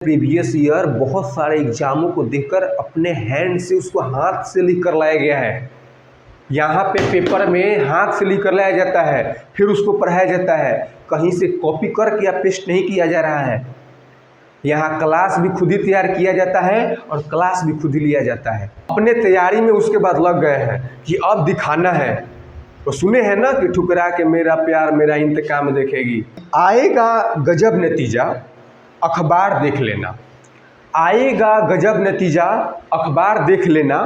Previous year बहुत सारे एग्जामों को देखकर अपने हैंड से उसको हाथ से लिख कर लाया गया है। यहाँ पे पेपर में हाथ से लिख कर लाया जाता है, फिर उसको पढ़ाया जाता है। कहीं से कॉपी करके या पेस्ट नहीं किया जा रहा है। यहाँ क्लास भी खुद ही तैयार किया जाता है और क्लास भी खुद ही लिया जाता है। अपने तैयारी में उसके बाद लग गए हैं कि अब दिखाना है। तो सुने हैं ना कि ठुकरा के मेरा प्यार मेरा इंतकाम देखेगी। आएगा गजब नतीजा, अखबार देख लेना। आएगा गजब नतीजा, अखबार देख लेना।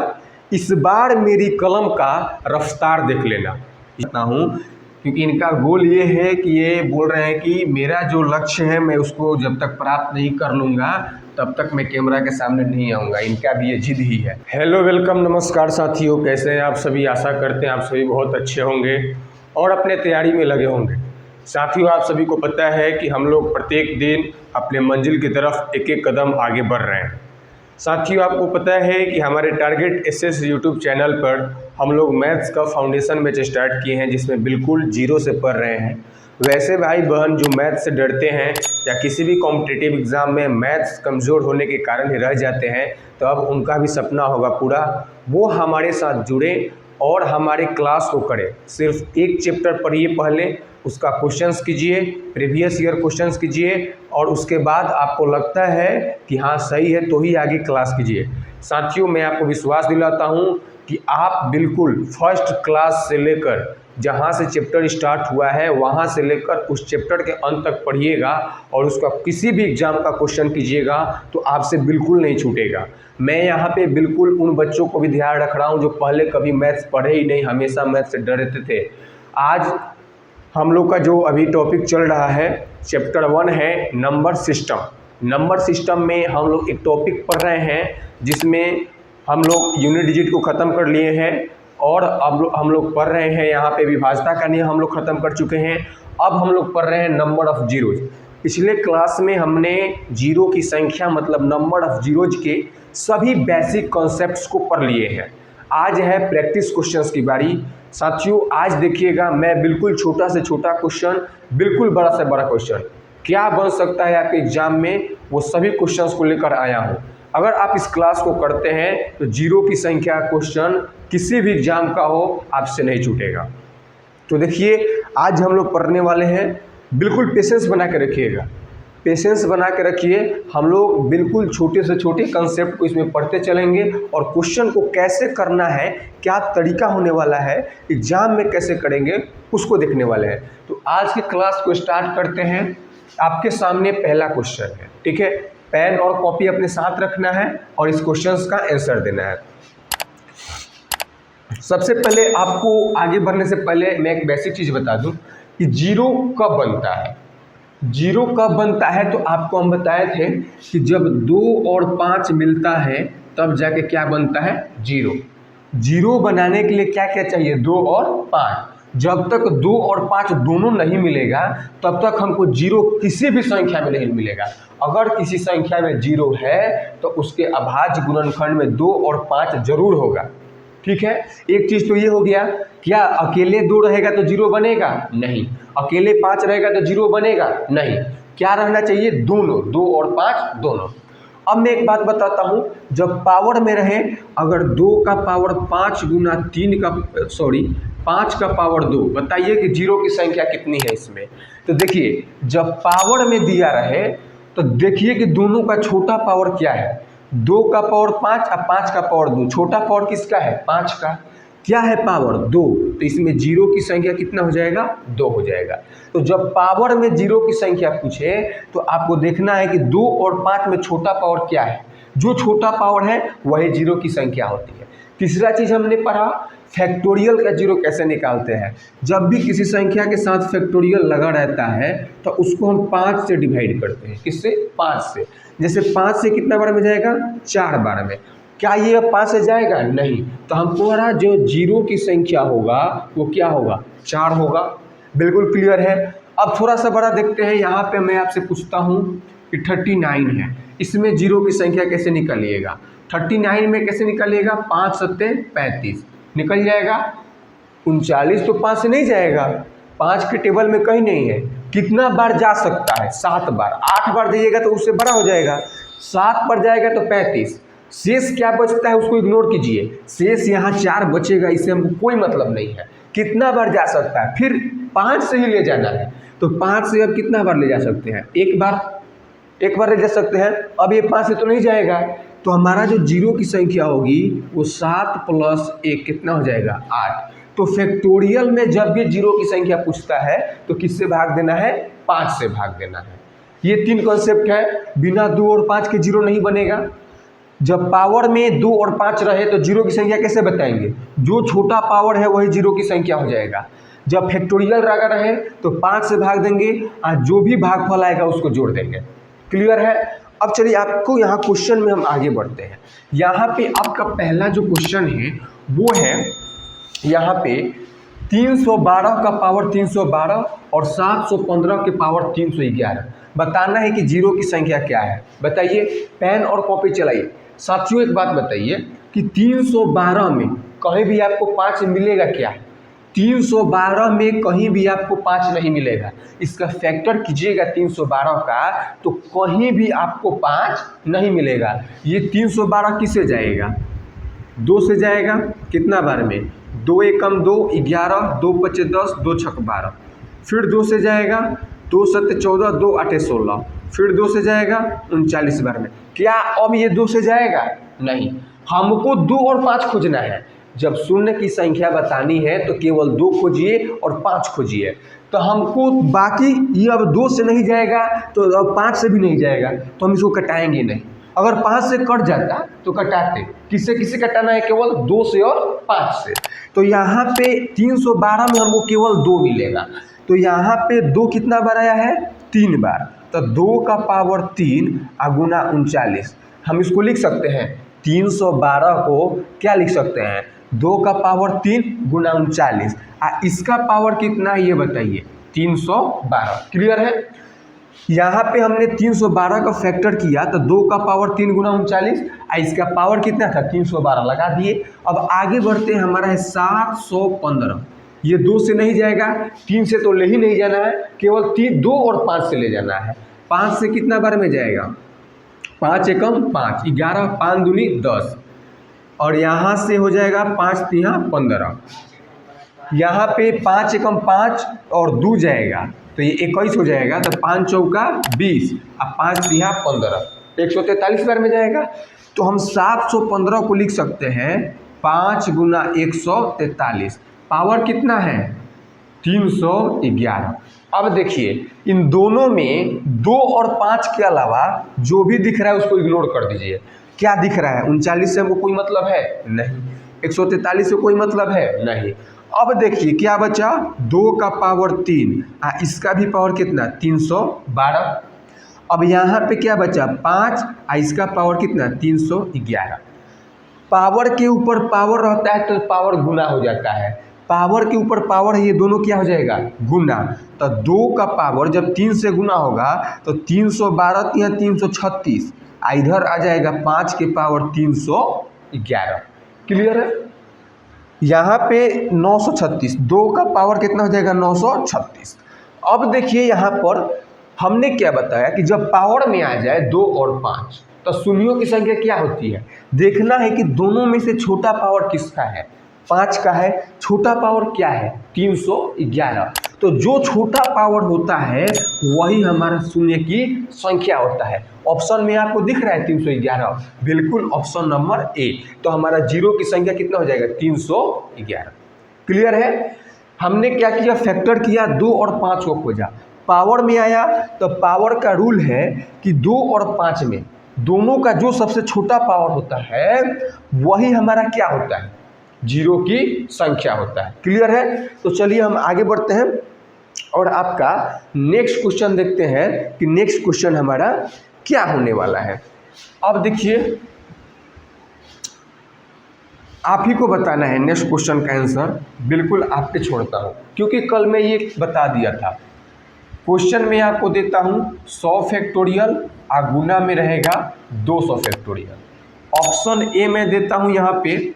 इस बार मेरी कलम का रफ्तार देख लेना। इतना हूँ क्योंकि इनका गोल ये है कि ये बोल रहे हैं कि मेरा जो लक्ष्य है मैं उसको जब तक प्राप्त नहीं कर लूँगा तब तक मैं कैमरा के सामने नहीं आऊँगा। इनका भी ये जिद ही है। हेलो, वेलकम, नमस्कार साथियों, कैसे हैं आप सभी। आशा करते हैं आप सभी बहुत अच्छे होंगे और अपने तैयारी में लगे होंगे। साथियों, आप सभी को पता है कि हम लोग प्रत्येक दिन अपने मंजिल की तरफ एक एक कदम आगे बढ़ रहे हैं। साथियों, आपको पता है कि हमारे टारगेट एसएस यूट्यूब चैनल पर हम लोग मैथ्स का फाउंडेशन बैच स्टार्ट किए हैं, जिसमें बिल्कुल जीरो से पढ़ रहे हैं। वैसे भाई बहन जो मैथ्स से डरते हैं या किसी भी कॉम्पिटिटिव एग्ज़ाम में मैथ्स कमज़ोर होने के कारण ही रह जाते हैं, तो अब उनका भी सपना होगा पूरा। वो हमारे साथ जुड़े और हमारे क्लास को करें। सिर्फ एक चैप्टर पढ़िए, पहले उसका क्वेश्चंस कीजिए, प्रीवियस ईयर क्वेश्चंस कीजिए और उसके बाद आपको लगता है कि हाँ सही है तो ही आगे क्लास कीजिए। साथियों, मैं आपको विश्वास दिलाता हूँ कि आप बिल्कुल फर्स्ट क्लास से लेकर जहाँ से चैप्टर स्टार्ट हुआ है वहाँ से लेकर उस चैप्टर के अंत तक पढ़िएगा और उसका किसी भी एग्ज़ाम का क्वेश्चन कीजिएगा तो आपसे बिल्कुल नहीं छूटेगा। मैं यहाँ पे बिल्कुल उन बच्चों को भी ध्यान रख रहा हूँ जो पहले कभी मैथ्स पढ़े ही नहीं, हमेशा मैथ्स से डरते थे। आज हम लोग का जो अभी टॉपिक चल रहा है चैप्टर 1 है नंबर सिस्टम। नंबर सिस्टम में हम लोग एक टॉपिक पढ़ रहे हैं जिसमें हम लोग यूनिट डिजिट को ख़त्म कर लिए हैं और अब हम लोग पढ़ रहे हैं यहाँ पे विभाज्यता का नियम हम लोग ख़त्म कर चुके हैं। अब हम लोग पढ़ रहे हैं नंबर ऑफ़ जीरोज। पिछले क्लास में हमने जीरो की संख्या मतलब नंबर ऑफ़ जीरोज के सभी बेसिक कॉन्सेप्ट्स को पढ़ लिए हैं। आज है प्रैक्टिस क्वेश्चंस की बारी। साथियों, आज देखिएगा मैं बिल्कुल छोटा से छोटा क्वेश्चन, बिल्कुल बड़ा से बड़ा क्वेश्चन क्या बन सकता है आपके एग्जाम में, वो सभी क्वेश्चंस को लेकर आया हूँ। अगर आप इस क्लास को करते हैं तो जीरो की संख्या क्वेश्चन किसी भी एग्जाम का हो आपसे नहीं छूटेगा। तो देखिए, आज हम लोग पढ़ने वाले हैं, बिल्कुल पेशेंस बना के रखिएगा। पेशेंस बना के रखिए। हम लोग बिल्कुल छोटे से छोटे कंसेप्ट को इसमें पढ़ते चलेंगे और क्वेश्चन को कैसे करना है, क्या तरीका होने वाला है, एग्जाम में कैसे करेंगे उसको देखने वाले हैं। तो आज की क्लास को स्टार्ट करते हैं। आपके सामने पहला क्वेश्चन है, ठीक है। पेन और कॉपी अपने साथ रखना है और इस क्वेश्चन का आंसर देना है। सबसे पहले आपको आगे बढ़ने से पहले मैं एक बेसिक चीज़ बता दूं कि जीरो कब बनता है। जीरो कब बनता है तो आपको हम बताए थे कि जब 2 और 5 मिलता है तब जाके क्या बनता है, जीरो। जीरो बनाने के लिए क्या क्या चाहिए, 2 और 5। जब तक 2 और 5 दोनों नहीं मिलेगा तब तक हमको जीरो किसी भी संख्या में नहीं मिलेगा। अगर किसी संख्या में जीरो है तो उसके अभाज्य गुणनखंड में 2 और 5 जरूर होगा, ठीक है। एक चीज़ तो ये हो गया, क्या अकेले 2 रहेगा तो जीरो बनेगा, नहीं। अकेले 5 रहेगा तो जीरो बनेगा, नहीं। क्या रहना चाहिए, दोनों, 2 और 5 दोनों। अब मैं एक बात बताता हूँ, जब पावर में रहे, अगर 2 का पावर 5 गुना 3 का 5 का पावर 2, बताइए कि जीरो की संख्या कितनी है इसमें। तो देखिए, जब पावर में दिया रहे तो देखिए कि दोनों का छोटा पावर क्या है, 2 का पावर 5 और 5 का पावर 2। छोटा पावर किसका है, 5 का। क्या है पावर, 2, तो इसमें जीरो की संख्या कितना हो जाएगा, 2 हो जाएगा। तो जब पावर में जीरो की संख्या पूछे तो आपको देखना है कि 2 और 5 में छोटा पावर क्या है। जो छोटा पावर है वही जीरो की संख्या होती है। तीसरा चीज़ हमने पढ़ा, फैक्टोरियल का जीरो कैसे निकालते हैं। जब भी किसी संख्या के साथ फैक्टोरियल लगा रहता है तो उसको हम 5 से डिवाइड करते हैं। किससे, 5 से। जैसे 5 से कितना बार में जाएगा, 4 बार में। क्या ये अब 5 से जाएगा, नहीं। तो हमको पढ़ा जो जीरो की संख्या होगा वो क्या होगा, 4 होगा। बिल्कुल क्लियर है। अब थोड़ा सा बड़ा देखते हैं। यहाँ पे मैं आपसे पूछता हूँ कि 39 है, इसमें जीरो की संख्या कैसे निकालिएगा। 39 में कैसे निकालिएगा, 5 सत्ते 35 निकल जाएगा। 39 तो 5 से नहीं जाएगा, 5 के टेबल में कहीं नहीं है। कितना बार जा सकता है, 7 बार। 8 बार दीजिएगा तो उससे बड़ा हो जाएगा। 7 पर जाएगा तो 35, शेष क्या बचता है उसको इग्नोर कीजिए, शेष यहाँ 4 बचेगा, इससे हमको कोई मतलब नहीं है। कितना बार जा सकता है, फिर 5 से ही ले जाना है, तो 5 से अब कितना बार ले जा सकते हैं, एक बार ले जा सकते हैं। अब ये 5 से तो नहीं जाएगा, तो हमारा जो जीरो की संख्या होगी वो 7 + 1 कितना हो जाएगा, 8। तो फैक्टोरियल में जब भी जीरो की संख्या पूछता है तो किससे भाग देना है, 5 से भाग देना है। ये 3 कॉन्सेप्ट है, बिना 2 और 5 के जीरो नहीं बनेगा। जब पावर में 2 और 5 रहे तो जीरो की संख्या कैसे बताएंगे, जो छोटा पावर है वही जीरो की संख्या हो जाएगा। जब फैक्टोरियल रहे तो 5 से भाग देंगे और जो भी भागफल आएगा उसको जोड़ देंगे। क्लियर है। अब चलिए आपको यहाँ क्वेश्चन में हम आगे बढ़ते हैं। यहाँ पे आपका पहला जो क्वेश्चन है वो है यहाँ पे 312 का पावर 312 और 715 के पावर 311 बताना है कि जीरो की संख्या क्या है। बताइए, पेन और कॉपी चलाइए। साथियों एक बात बताइए कि 312 में कहीं भी आपको 5 मिलेगा क्या, 312 में कहीं भी आपको 5 नहीं मिलेगा। इसका फैक्टर कीजिएगा 312 का तो कहीं भी आपको 5 नहीं मिलेगा। ये 312 किससे जाएगा, 2 से जाएगा, कितना बार में, 2 एकम 2 11, 2 पचे 10, 2 छक 12, फिर 2 से जाएगा, 2 सत्ते 14, 2 आठे 16, फिर 2 से जाएगा 39 बार में। क्या अब ये 2 से जाएगा, नहीं, हमको 2 और 5 खोजना है। जब शून्य की संख्या बतानी है तो केवल 2 खोजिए और 5 खोजिए। तो हमको बाकी ये अब 2 से नहीं जाएगा तो अब 5 से भी नहीं जाएगा, तो हम इसको कटाएंगे नहीं। अगर 5 से कट जाता तो कटाते, किससे किससे कटाना है, केवल 2 से और 5 से। तो यहाँ पे 312 में हमको केवल 2 मिलेगा, तो यहाँ पे 2 कितना बार आया है, 3 बार। तो 2 का पावर 3 गुना 39, हम इसको लिख सकते हैं 312 को क्या लिख सकते हैं, 2 का पावर 3 गुना 39, इसका पावर कितना है ये बताइए, 312। क्लियर है। यहाँ पे हमने 312 का फैक्टर किया तो 2 का पावर 3 गुना 39, इसका पावर कितना था, 312 लगा दिए। अब आगे बढ़ते हैं, हमारा है 715। ये 2 से नहीं जाएगा, 3 से तो ले ही नहीं जाना है, केवल 3, 2 और 5 से ले जाना है। 5 से कितना बार में जाएगा, 5 एकम 5, 11, 5 दूनी 10, और यहाँ से हो जाएगा 5 तिहा 15। यहाँ पे 5 एकम 5 और 2 जाएगा तो ये 21 हो जाएगा, तो 5 चौका 20 और 5 तिहा 15, 143 बार में जाएगा। तो हम 715 को लिख सकते हैं 5 गुना 143, पावर कितना है, 311। अब देखिए इन दोनों में 2 और 5 के अलावा जो भी दिख रहा है उसको इग्नोर कर दीजिए। क्या दिख रहा है, 39 से हमको कोई मतलब है नहीं, 143 से कोई मतलब है नहीं। अब देखिए क्या बचा, 2 का पावर 3, इसका भी पावर कितना, 312। अब यहाँ पे क्या बचा, 5, इसका पावर कितना, 311। पावर के ऊपर पावर रहता है तो पावर गुना हो जाता है, पावर के ऊपर पावर है, ये दोनों क्या हो जाएगा, गुना। तो 2 का पावर जब 3 से गुना होगा तो 312 या 336, इधर आ जाएगा 5 के पावर 311। क्लियर है। यहाँ पे 936, 2 का पावर कितना हो जाएगा, 936। अब देखिए यहाँ पर हमने क्या बताया कि जब पावर में आ जाए 2 और 5 तो शून्यों की संख्या क्या होती है, देखना है कि दोनों में से छोटा पावर किसका है, 5 का है। छोटा पावर क्या है, 311। तो जो छोटा पावर होता है वही हमारा शून्य की संख्या होता है। ऑप्शन में आपको दिख रहा है 311, बिल्कुल ऑप्शन नंबर ए। तो हमारा जीरो की संख्या कितना हो जाएगा, 311। क्लियर है। हमने क्या किया, फैक्टर किया, 2 और 5 को खोजा, पावर में आया तो पावर का रूल है कि 2 और 5 में दोनों का जो सबसे छोटा पावर होता है वही हमारा क्या होता है, जीरो की संख्या होता है। क्लियर है। तो चलिए हम आगे बढ़ते हैं और आपका नेक्स्ट क्वेश्चन देखते हैं कि नेक्स्ट क्वेश्चन हमारा क्या होने वाला है। अब देखिए आप ही को बताना है नेक्स्ट क्वेश्चन का आंसर, बिल्कुल आप पे छोड़ता हूँ क्योंकि कल मैं ये बता दिया था। क्वेश्चन में आपको देता हूँ 100 फैक्टोरियल और गुना में रहेगा 200 फैक्टोरियल। ऑप्शन ए में देता हूँ, यहाँ पे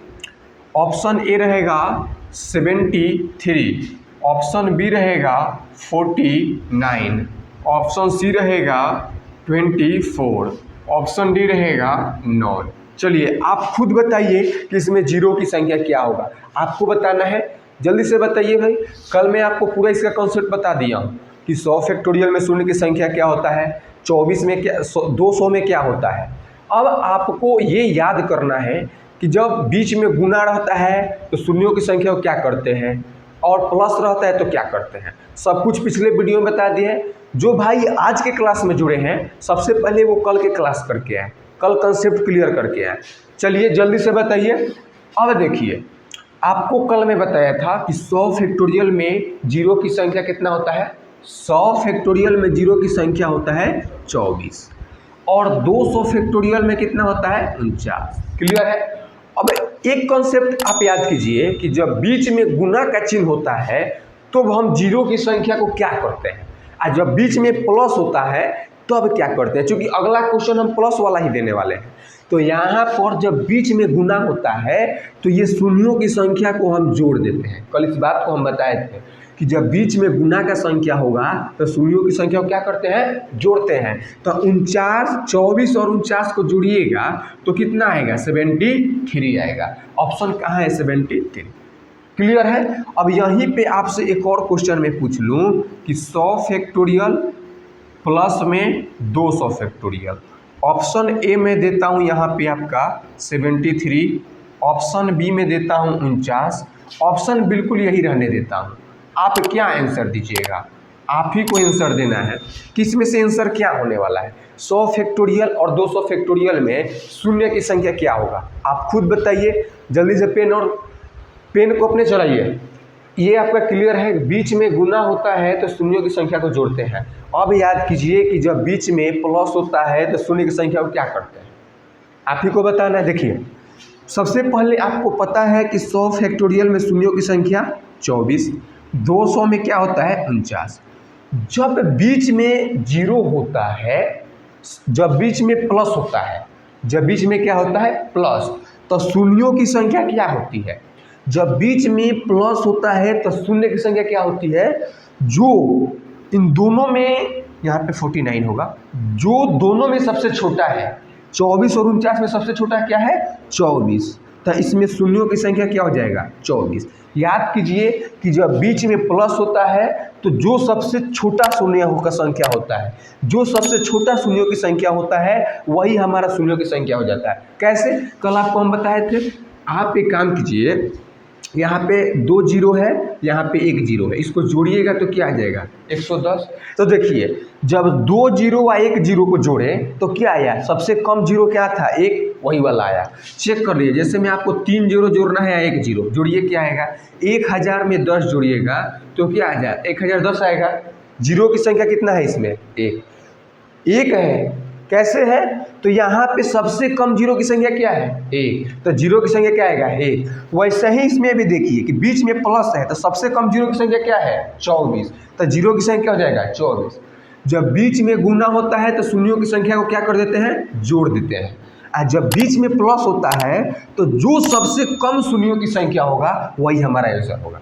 ऑप्शन ए रहेगा 73, ऑप्शन बी रहेगा 49, ऑप्शन सी रहेगा 24, ऑप्शन डी रहेगा नॉन। चलिए आप खुद बताइए कि इसमें जीरो की संख्या क्या होगा, आपको बताना है, जल्दी से बताइए भाई। कल मैं आपको पूरा इसका कॉन्सेप्ट बता दिया हूँ कि 100 फैक्टोरियल में शून्य की संख्या क्या होता है, 24 में क्या, 200 में क्या होता है। अब आपको ये याद करना है कि जब बीच में गुना रहता है तो शून्यों की संख्या को क्या करते हैं, और प्लस रहता है तो क्या करते हैं। सब कुछ पिछले वीडियो में बता दिए। जो भाई आज के क्लास में जुड़े हैं सबसे पहले वो कल के क्लास करके आए, कल कंसेप्ट क्लियर करके आए। चलिए जल्दी से बताइए। अब देखिए आपको कल में बताया था कि 100 फैक्टोरियल में जीरो की संख्या कितना होता है, 100 फैक्टोरियल में जीरो की संख्या होता है 24, और 200 फैक्टोरियल में कितना होता है 49। क्लियर है। अब एक कॉन्सेप्ट आप याद कीजिए कि जब बीच में गुना का चिन्ह होता है तो हम जीरो की संख्या को क्या करते हैं, और जब बीच में प्लस होता है तो अब क्या करते हैं। क्योंकि अगला क्वेश्चन हम प्लस वाला ही देने वाले हैं, तो यहाँ पर जब बीच में गुना होता है तो ये शून्यों की संख्या को हम जोड़ देते हैं। कल इस बात को हम बताए थे कि जब बीच में गुना का संख्या होगा तो शून्यों की संख्या को क्या करते हैं, जोड़ते हैं। तो 49, 24 और 49 को जोड़िएगा तो कितना आएगा, 73 आएगा। ऑप्शन कहाँ है, 73। क्लियर है। अब यहीं पे आपसे एक और क्वेश्चन मैं पूछ लूँ कि 100 फैक्टोरियल प्लस में 200 फैक्टोरियल। ऑप्शन ए में देता हूँ यहाँ पे आपका 73, ऑप्शन बी में देता हूँ 49, ऑप्शन बिल्कुल यही रहने देता हूँ। आप क्या आंसर दीजिएगा, आप ही को आंसर देना है कि इसमें से आंसर क्या होने वाला है। 100 फैक्टोरियल और 200 फैक्टोरियल में शून्य की संख्या क्या होगा, आप खुद बताइए। जल्दी से पेन को अपने चलाइए। ये आपका क्लियर है, बीच में गुना होता है तो शून्यों की संख्या को जोड़ते हैं। अब याद कीजिए कि जब बीच में प्लस होता है तो शून्य की संख्या को क्या करते हैं, आप ही को बताना है। देखिए सबसे पहले आपको पता है कि 100 फैक्टोरियल में शून्यों की संख्या 24, 200 में क्या होता है 49। जब बीच में जीरो होता है, जब बीच में प्लस होता है, जब बीच में क्या होता है प्लस, तो शून्यों की संख्या क्या होती है। जब बीच में प्लस होता है तो शून्य की संख्या क्या होती है, जो इन दोनों में, यहाँ पे 49 होगा, जो दोनों में सबसे छोटा है। 24 और 49 में सबसे छोटा क्या है 24, तो इसमें शून्यों की संख्या क्या हो जाएगा 24। याद कीजिए कि जब बीच में प्लस होता है तो जो सबसे छोटा शून्य का संख्या होता है, जो सबसे छोटा शून्यों की संख्या होता है वही हमारा शून्यों की संख्या हो जाता है। कैसे, कल आपको हम बताए थे। आप एक काम कीजिए, यहाँ पे 2 जीरो है, यहाँ पे 1 जीरो है, इसको जोड़िएगा तो क्या आ जाएगा 110। तो देखिए जब 2 जीरो व 1 जीरो को जोड़े तो क्या आया, सबसे कम जीरो क्या था 1, वही वाला आया। चेक कर लीजिए, जैसे मैं आपको 3 जीरो जोड़ना है या 1 जीरो, जोड़िए क्या आएगा, 1000 में 10 जोड़िएगा तो क्या आ जाए 1010 आएगा। जीरो की संख्या कितना है इसमें, 1 है। कैसे है, तो यहाँ पे सबसे कम जीरो की संख्या क्या है 1, तो जीरो की संख्या क्या आएगा 1। वैसे ही इसमें भी देखिए कि बीच में प्लस है तो सबसे कम जीरो की संख्या क्या है 24, तो जीरो की संख्या हो जाएगा 24। जब बीच में गुना होता है तो शून्यों की संख्या को क्या कर देते हैं, जोड़ देते हैं। और जब बीच में प्लस होता है तो जो सबसे कम शून्यों की संख्या होगा वही हमारा आंसर होगा।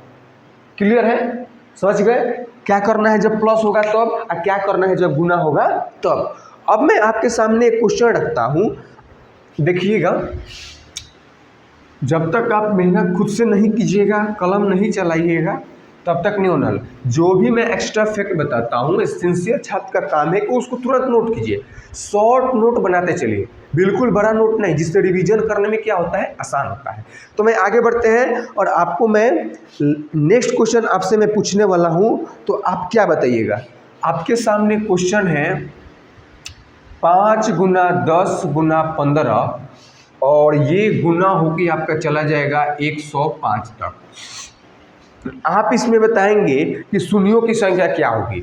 क्लियर है, समझ गए क्या करना है जब प्लस होगा तब, और क्या करना है जब गुना होगा तब। अब मैं आपके सामने एक क्वेश्चन रखता हूँ, देखिएगा। जब तक आप मेहनत खुद से नहीं कीजिएगा, कलम नहीं चलाइएगा, तब तक नहीं होना। जो भी मैं एक्स्ट्रा फैक्ट बताता हूँ, सिंसियर छात्र का काम है कि उसको तुरंत नोट कीजिए, शॉर्ट नोट बनाते चलिए, बिल्कुल बड़ा नोट नहीं, जिससे रिवीजन करने में क्या होता है, आसान होता है। तो मैं आगे बढ़ते हैं और आपको मैं नेक्स्ट क्वेश्चन आपसे मैं पूछने वाला हूँ, तो आप क्या बताइएगा। आपके सामने क्वेश्चन है 5 गुना 10 गुना 15, और ये गुना होके आपका चला जाएगा 105 तक। आप इसमें बताएंगे कि शून्यों की संख्या क्या होगी।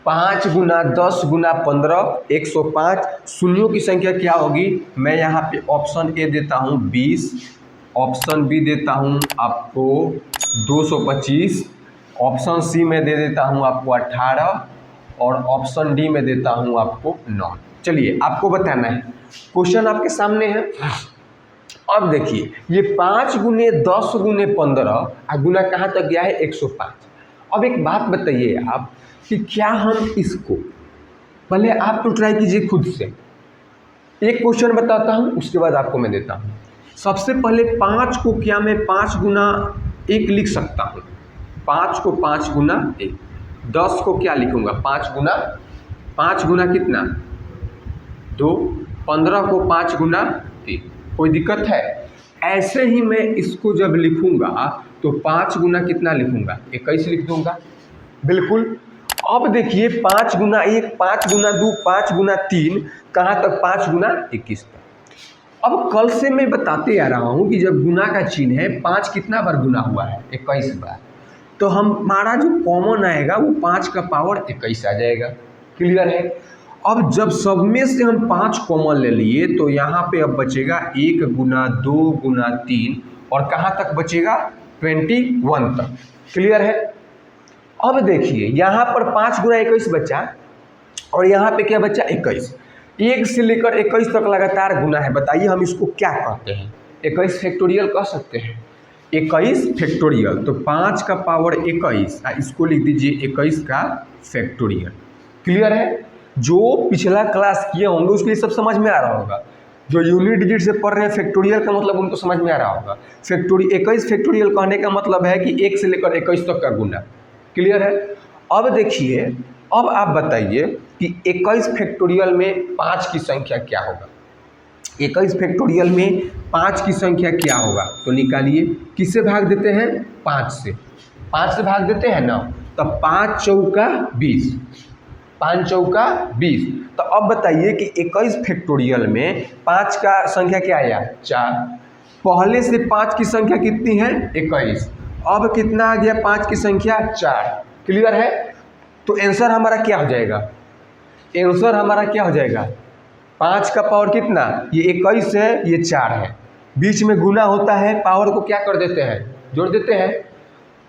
5 गुना 10 गुना 15 105, शून्यों की संख्या क्या होगी। मैं यहाँ पे ऑप्शन ए देता हूँ 20, ऑप्शन बी देता हूँ आपको 225, ऑप्शन सी में दे देता हूँ आपको 18, और ऑप्शन डी में देता हूँ आपको 9। चलिए आपको बताना है, क्वेश्चन आपके सामने है। अब देखिए ये 5 गुने 10 गुने 15 और गुना कहाँ तक गया है 105। अब एक बात बताइए आप कि क्या हम इसको, पहले आप तो ट्राई कीजिए खुद से, एक क्वेश्चन बताता हूँ, उसके बाद आपको मैं देता हूँ। सबसे पहले 5 को क्या मैं 5 गुना 1 लिख सकता हूँ? 5 को 5 गुना 1। 10 को क्या लिखूँगा? 5 गुना कितना? 2। 15 को 5 गुना 3। कोई दिक्कत है? ऐसे ही मैं इसको जब लिखूँगा तो 5 गुना कितना लिखूँगा? 21 लिख दूँगा। बिल्कुल। अब देखिए 5 गुना 1, 5 गुना 2, 5 गुना 3, कहाँ तक? 5 गुना 21 तक। अब कल से मैं बताते आ रहा हूँ कि जब गुना का चिन्ह है 5 कितना बार गुना हुआ है? 21 बार। तो हमारा जो कॉमन आएगा वो 5 का पावर 21 आ जाएगा। क्लियर है? अब जब सब में से हम 5 कॉमन ले लिए तो यहाँ पे अब बचेगा 1 गुना 2 गुना 3 और कहाँ तक बचेगा? 21 तक। क्लियर है? अब देखिए यहाँ पर 5 गुना 21 बचा और यहाँ पे क्या बचा? 21। 1 से लेकर 21 तक लगातार गुना है। बताइए हम इसको क्या कहते हैं? 21 फैक्टोरियल कह सकते हैं। 21 फैक्टोरियल, तो 5 का पावर 21, इसको लिख दीजिए 21 का फैक्टोरियल। क्लियर है? जो पिछला क्लास किए होंगे उसके लिए सब समझ में आ रहा होगा। जो यूनिट डिजिट से पढ़ रहे हैं फैक्टोरियल का मतलब उनको समझ में आ रहा होगा। 21 फैक्टोरियल कहने का मतलब है कि 1 से लेकर 21 तक का गुना। क्लियर है? अब देखिए, अब आप बताइए कि 21 फैक्टोरियल में 5 की संख्या क्या होगा? 21 फैक्टोरियल में 5 की संख्या क्या होगा? तो निकालिए। किससे भाग देते हैं? 5 से। 5 से भाग देते हैं ना, तब 5 चौका 20। 5 चौका 20। तो अब बताइए कि 21 फैक्टोरियल में 5 का संख्या क्या आया? 4। पहले से 5 की संख्या कितनी है? 21। अब कितना आ गया 5 की संख्या? 4। क्लियर है? तो आंसर हमारा क्या हो जाएगा? आंसर हमारा क्या हो जाएगा? 5 का पावर कितना? ये 21 है, ये 4 है। बीच में गुना होता है, पावर को क्या कर देते हैं? जोड़ देते हैं।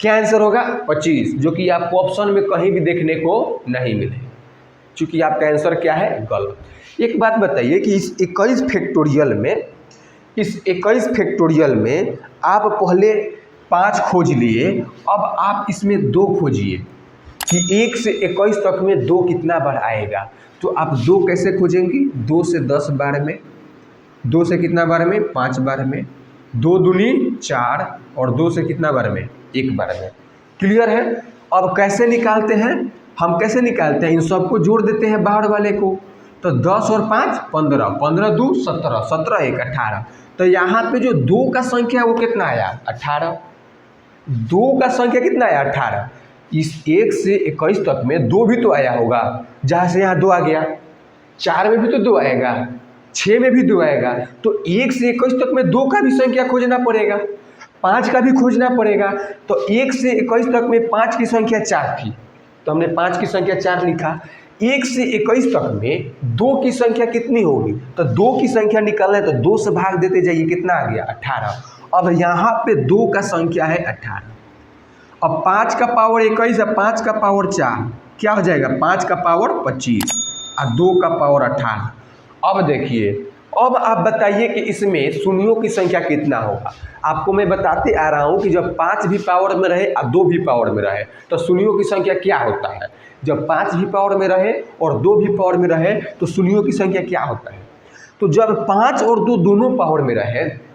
क्या आंसर होगा? 25, जो कि आपको ऑप्शन में कहीं भी देखने को नहीं मिले, क्योंकि आपका आंसर क्या है? गलत। एक बात बताइए कि इस 21 फैक्टोरियल में आप पहले 5 खोज लिए, अब आप इसमें 2 खोजिए कि 1 से 21 तक में 2 कितना बार आएगा। तो आप 2 कैसे खोजेंगे? 2 से 10 बार में, 2 से कितना बार में? 5 बार में, 2 दूनी 4 और 2 से कितना बार में? 1 बार में। क्लियर है? अब कैसे निकालते हैं? हम कैसे निकालते हैं? इन सबको जोड़ देते हैं बाहर वाले को। तो 10 और 5 15, 15 2 17, 17 1 18। तो यहाँ पे जो 2 का संख्या वो कितना आया? 18। 2 का संख्या कितना आया? 18। इस 1 से 21 तक में 2 भी तो आया होगा, जहाँ से यहाँ 2 आ गया। 4 में भी तो 2 आएगा, 6 में भी 2 आएगा। तो 1 से 21 तक में 2 का भी संख्या खोजना पड़ेगा, 5 का भी खोजना पड़ेगा। तो 1 से 21 तक में 5 की संख्या 4 थी, तो हमने 5 की संख्या 4 लिखा। 1 से 21 तक में 2 की संख्या कितनी होगी? तो 2 की संख्या निकालना है तो 2 से भाग देते जाइए, कितना आ गया? 18। अब यहाँ पे 2 का संख्या है 18। अब 5 का पावर 21 है, 5 का पावर 4, क्या हो जाएगा? 5 का पावर 25 और 2 का पावर 18। अब देखिए, अब आप बताइए कि इसमें शून्यों की संख्या कितना होगा। आपको मैं बताते आ रहा हूँ कि जब 5 भी पावर में रहे और 2 भी पावर में रहे तो शून्यों की संख्या क्या होता है। जब 5 भी पावर में रहे और 2 भी पावर में रहे तो शून्यों की संख्या क्या होता है। तो जब 5 और 2 दोनों पावर में रहे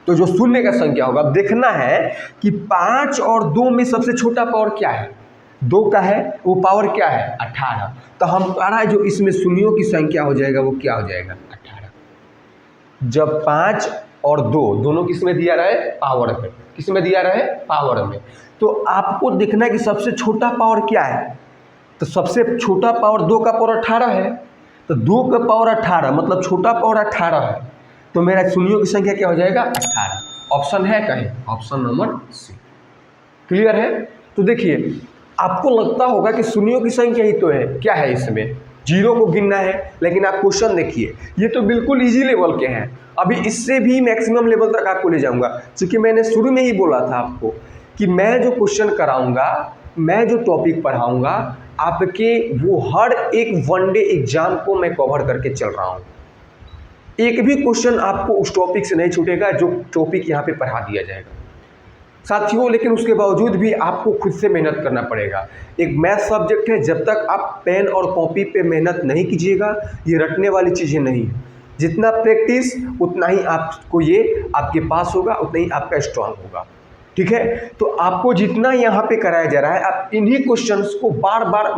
तो जो शून्य का संख्या होगा, अब देखना है कि 5 और 2 में सबसे छोटा पावर क्या है? 2 का है, वो पावर क्या है? 18। तो हमारा जो इसमें शून्यों की संख्या हो जाएगा वो क्या हो जाएगा? 18। जब 5 और 2 दोनों किस में दिया रहे? पावर में। किस में दिया रहे? पावर में। तो आपको देखना है कि सबसे छोटा पावर क्या है। तो सबसे छोटा पावर 2 का पावर 18 है, तो 2 का पावर 18 मतलब छोटा पावर 18 है। तो मेरा शून्यों की संख्या क्या हो जाएगा? 18। ऑप्शन है कहीं? Option number C. क्लियर है? तो देखिए, आपको लगता होगा कि शून्यों की संख्या ही तो है, क्या है इसमें? 0 को गिनना है, लेकिन आप क्वेश्चन देखिए, ये तो बिल्कुल इजी लेवल के हैं। अभी इससे भी मैक्सिमम लेवल तक आपको ले जाऊंगा, क्योंकि मैंने शुरू में ही बोला था आपको कि मैं जो क्वेश्चन कराऊंगा, मैं जो टॉपिक पढ़ाऊंगा, आपके वो हर एक वनडे एग्जाम को मैं कवर करके चल रहा हूँ। एक भी क्वेश्चन आपको उस टॉपिक से नहीं छूटेगा जो टॉपिक यहाँ पे पढ़ा दिया जाएगा साथियों। लेकिन उसके बावजूद भी आपको खुद से मेहनत करना पड़ेगा। एक मैथ सब्जेक्ट है, जब तक आप पेन और कॉपी पे मेहनत नहीं कीजिएगा, ये रटने वाली चीज़ें नहीं है। जितना प्रैक्टिस उतना ही आपको ये आपके पास होगा, उतना ही आपका स्ट्रांग होगा। ठीक है, तो आपको जितना यहाँ पे कराया जा रहा है आप इन्हीं क्वेश्चंस को बार बार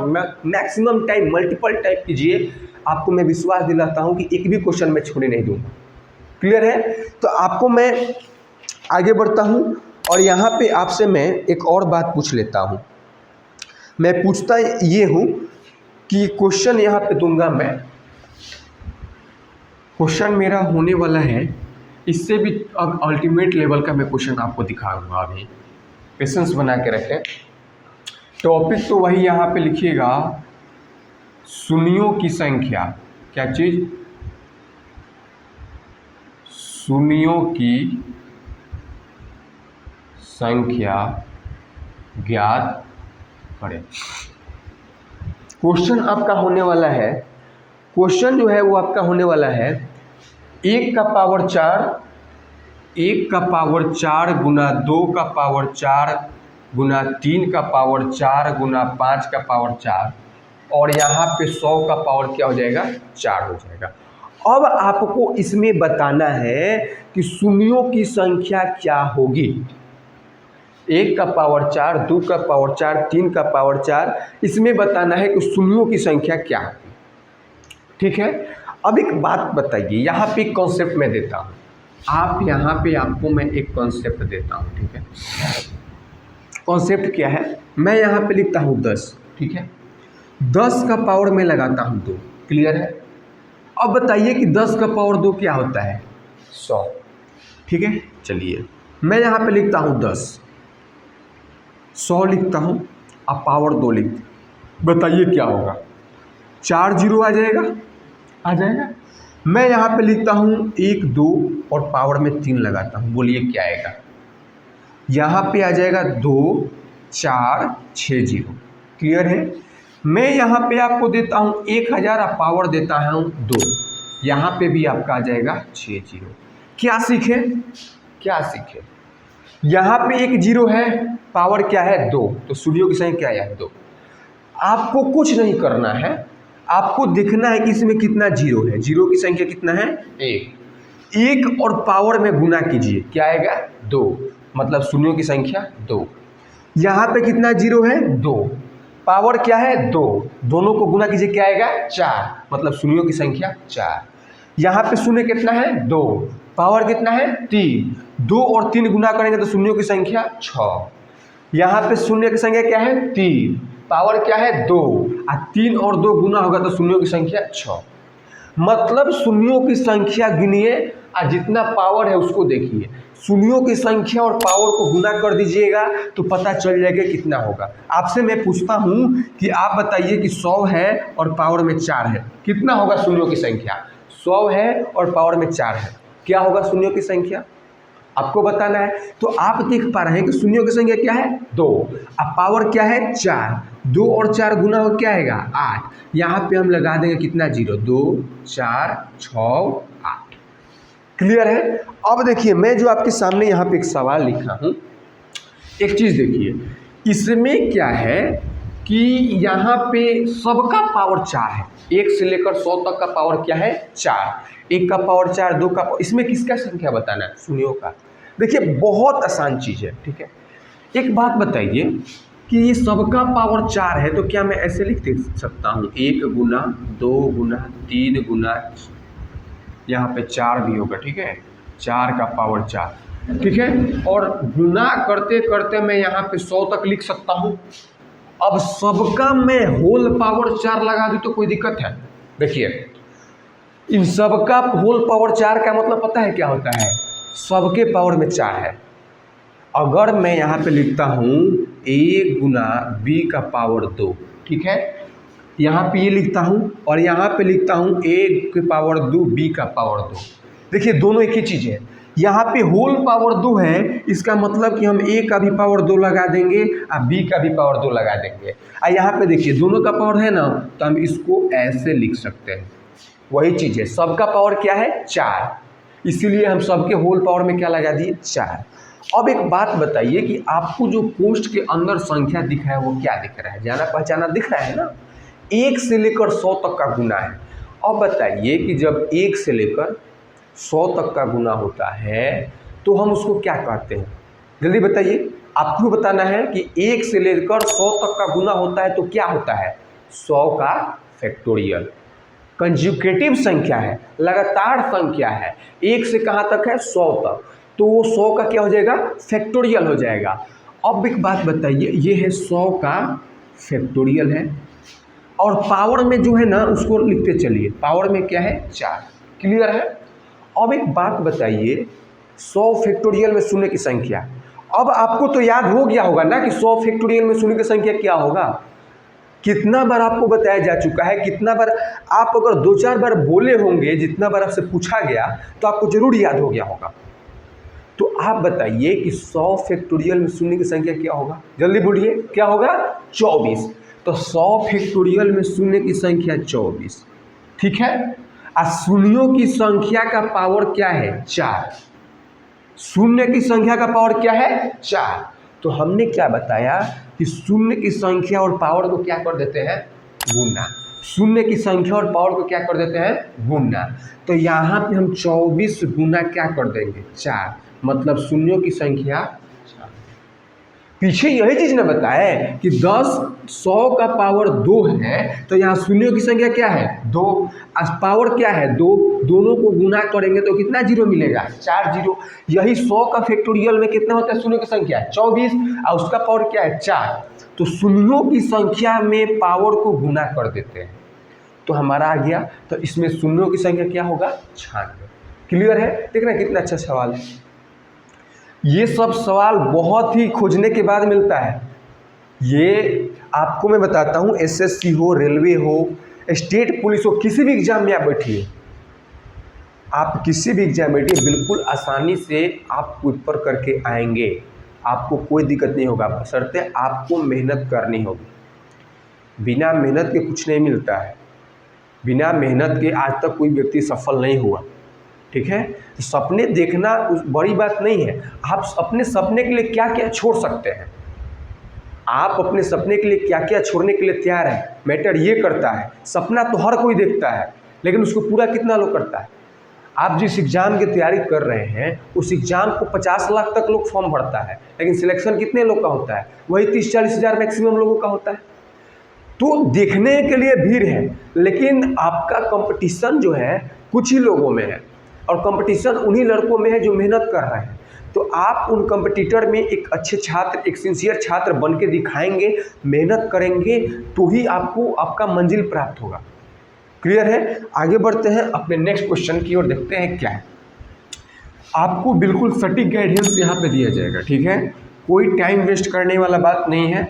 मैक्सिमम टाइम मल्टीपल टाइप कीजिए। आपको मैं विश्वास दिलाता हूँ कि एक भी क्वेश्चन मैं छोड़ने नहीं दूँगा। क्लियर है? तो आपको मैं आगे बढ़ता हूँ और यहाँ पे आपसे मैं एक और बात पूछ लेता हूँ। मैं पूछता ये हूँ कि क्वेश्चन यहाँ पे दूंगा मैं, क्वेश्चन मेरा होने वाला है इससे भी अब अल्टीमेट लेवल का मैं क्वेश्चन आपको दिखाऊंगा। अभी पेशेंस बना के रखें। टॉपिक तो वही यहाँ पे लिखिएगा, शून्यों की संख्या, क्या चीज़, शून्यों की संख्या ज्ञात करें। क्वेश्चन आपका होने वाला है, क्वेश्चन जो है वो आपका होने वाला है 1 का पावर 4, 1 का पावर 4 गुना 2 का पावर 4 गुना 3 का पावर 4 गुना 5 का पावर 4 और यहाँ पे 100 का पावर क्या हो जाएगा, 4 हो जाएगा। अब आपको इसमें बताना है कि शून्यों की संख्या क्या होगी। 1 का पावर 4, 2 का पावर 4, 3 का पावर 4, इसमें बताना है कि शून्यों की संख्या क्या होगी। ठीक है, अब एक बात बताइए, यहाँ पे एक कॉन्सेप्ट मैं देता हूँ, आप यहाँ पे आपको मैं एक कॉन्सेप्ट देता हूँ। ठीक है, कॉन्सेप्ट क्या है, मैं यहाँ पे लिखता हूँ 10। ठीक है, 10 का पावर में लगाता हूँ 2। क्लियर है? अब बताइए कि 10 का पावर 2 क्या होता है, 100। ठीक है, चलिए मैं यहाँ पे लिखता हूँ 10, 100 लिखता हूँ, अब पावर 2 लिख, बताइए क्या होगा, 4 जीरो आ जाएगा, आ जाएगा। मैं यहाँ पे लिखता हूँ 1 2 और पावर में 3 लगाता हूँ, बोलिए क्या आएगा, यहाँ पे आ जाएगा 2 4 6 जीरो। क्लियर है? मैं यहाँ पे आपको देता हूँ 1000 और पावर देता हूँ 2, यहाँ पे भी आपका आ जाएगा 6 जीरो। क्या सीखे, क्या सीखे, यहाँ पे 1 जीरो है, पावर क्या है 2, तो शून्यों की संख्या क्या है 2। आपको कुछ नहीं करना है, आपको देखना है कि इसमें कितना जीरो है। जीरो की संख्या कितना है, 1। 1 और पावर में गुना कीजिए, क्या आएगा 2, मतलब शून्यों की संख्या 2। यहाँ पे कितना जीरो है, 2, पावर क्या है 2, दोनों को गुना कीजिए, क्या आएगा 4, मतलब शून्यों की संख्या 4। यहाँ पे शून्य कितना है 2, पावर कितना है 3, 2 और 3 गुना करेंगे तो शून्यों की संख्या 6। यहाँ पे शून्य की संख्या क्या है 3, पावर क्या है 2, और 3 और 2 गुना होगा तो शून्यों की संख्या 6। मतलब शून्यों की संख्या गिनिए और जितना पावर है उसको देखिए। शून्यों की संख्या और पावर को गुना कर दीजिएगा तो पता चल जाएगा कितना होगा। आपसे मैं पूछता हूँ कि आप बताइए कि 100 है और पावर में 4 है, कितना होगा शून्यों की संख्या। 100 है और पावर में 4 है, क्या होगा शून्यों की संख्या, आपको बताना है। तो आप देख पा रहे हैं कि शून्यों की संख्या क्या है 2, अब पावर क्या है 4, 2 और 4 गुना हो क्या आएगा 8। यहाँ पे हम लगा देंगे कितना जीरो, 2 4 6 8। क्लियर है? अब देखिए मैं जो आपके सामने यहाँ पे एक सवाल लिखा हूँ, एक चीज़ देखिए, इसमें क्या है कि यहाँ पे सबका पावर 4 है, 1 से लेकर 100 तक का पावर क्या है 4। 1 का पावर 4, 2 का पावर, इसमें किसका संख्या बताना है, शून्यों का। देखिए बहुत आसान चीज़ है। ठीक है, एक बात बताइए कि ये सबका पावर 4 है तो क्या मैं ऐसे लिख सकता हूँ 1 गुना 2 गुना 3 गुना, यहाँ पे 4 भी होगा। ठीक है, 4 का पावर 4। ठीक है, और गुना करते करते मैं यहाँ पे 100 तक लिख सकता हूँ। अब सबका मैं होल पावर 4 लगा दूँ तो कोई दिक्कत है? देखिए इन सबका होल पावर 4 का मतलब पता है क्या होता है, सबके पावर में 4 है। अगर मैं यहाँ पे लिखता हूँ a गुना b का पावर 2, ठीक है, यहाँ पे ये लिखता हूँ और यहाँ पे लिखता हूँ a के पावर 2 b का पावर 2। देखिए दोनों एक ही चीज़ है, यहाँ पे होल पावर 2 है, इसका मतलब कि हम a का भी पावर 2 लगा देंगे और b का भी पावर 2 लगा देंगे। और यहाँ पे देखिए दोनों का पावर है ना, तो हम इसको ऐसे लिख सकते हैं। वही चीज़ है, सबका पावर क्या है 4, इसीलिए हम सबके होल पावर में क्या लगा दिए 4। अब एक बात बताइए कि आपको जो पोस्ट के अंदर संख्या दिख रहा है वो क्या दिख रहा है, जाना पहचाना दिख रहा है ना, 1 से लेकर 100 तक का गुना है। अब बताइए कि जब 1 से लेकर 100 तक का गुना होता है तो हम उसको क्या कहते हैं? जल्दी बताइए, आपको बताना है कि 1 से लेकर 100 तक का गुना होता है तो क्या होता है? 100 का फैक्टोरियल। कंजुगेटिव संख्या है, लगातार संख्या है, 1 से कहाँ तक है? 100 तक, तो वो 100 का क्या हो जाएगा? फैक्टोरियल हो जाएगा। अब एक बात बताइए, ये है 100 का फैक्टोरियल है और पावर में जो है ना उसको लिखते चलिए, पावर में क्या है? 4। क्लियर है? अब एक बात बताइए, 100 फैक्टोरियल में शून्य की संख्या, अब आपको तो याद हो गया होगा ना कि 100 फैक्टोरियल में शून्य की संख्या क्या होगा? कितना बार आपको बताया जा चुका है, कितना बार आप अगर 2-4 बार बोले होंगे, जितना बार आपसे पूछा गया तो आपको जरूर याद हो गया होगा। तो आप बताइए कि 100 फैक्टोरियल में शून्य की संख्या क्या होगा? जल्दी बोलिए, क्या होगा? 24। तो 100 फैक्टोरियल में शून्य की संख्या 24, ठीक है। और शून्यों की संख्या का पावर क्या है? 4। शून्य की संख्या का पावर क्या है? 4। तो हमने क्या बताया कि शून्य की संख्या और पावर को क्या कर देते हैं? गुना। शून्य की संख्या और पावर को क्या कर देते हैं? गुना। तो यहाँ पे हम 24 गुना क्या कर देंगे? 4, मतलब शून्यों की संख्या 4। पीछे यही चीज ने बताया कि 10 100 का पावर 2 है, तो यहाँ शून्यों की संख्या क्या है? 2, पावर क्या है? 2, दोनों को गुना करेंगे तो कितना जीरो मिलेगा? 4 जीरो। यही 100 का फैक्टोरियल में कितना होता है? शून्यों की संख्या 24 और उसका पावर क्या है? 4। तो शून्यों की संख्या में पावर को गुना कर देते हैं तो हमारा आ गया। तो इसमें शून्यों की संख्या क्या होगा? 96। क्लियर है? देखना कितना अच्छा सवाल है। ये सब सवाल बहुत ही खोजने के बाद मिलता है। ये आपको मैं बताता हूँ, एसएससी हो, रेलवे हो, स्टेट पुलिस हो, किसी भी एग्जाम में आप बैठिए, आप किसी भी एग्जाम में बैठिए, बिल्कुल आसानी से आप ऊपर करके आएंगे, आपको कोई दिक्कत नहीं होगा, बशर्ते आपको मेहनत करनी होगी। बिना मेहनत के कुछ नहीं मिलता है, बिना मेहनत के आज तक कोई व्यक्ति सफल नहीं हुआ, ठीक है। तो सपने देखना बड़ी बात नहीं है, आप अपने सपने के लिए क्या क्या छोड़ सकते हैं, आप अपने सपने के लिए क्या क्या छोड़ने के लिए तैयार हैं, मैटर ये करता है। सपना तो हर कोई देखता है, लेकिन उसको पूरा कितना लोग करता है। आप जिस एग्ज़ाम की तैयारी कर रहे हैं उस एग्ज़ाम को 50 लाख तक लोग फॉर्म भरता है, लेकिन सिलेक्शन कितने लोग का होता है? वही 30-40 हज़ार मैक्सिमम लोगों का होता है। तो देखने के लिए भीड़ है, लेकिन आपका कंपटीशन जो है कुछ ही लोगों में है, और कंपटीशन उन्हीं लड़कों में है जो मेहनत कर रहे हैं। तो आप उन कंपटीटर में एक अच्छे छात्र, एक सिंसियर छात्र बन के दिखाएंगे, मेहनत करेंगे, तो ही आपको आपका मंजिल प्राप्त होगा। क्लियर है? आगे बढ़ते हैं अपने नेक्स्ट क्वेश्चन की ओर, देखते हैं क्या है। आपको बिल्कुल सटीक गाइडेंस यहाँ पे दिया जाएगा, ठीक है, कोई टाइम वेस्ट करने वाला बात नहीं है।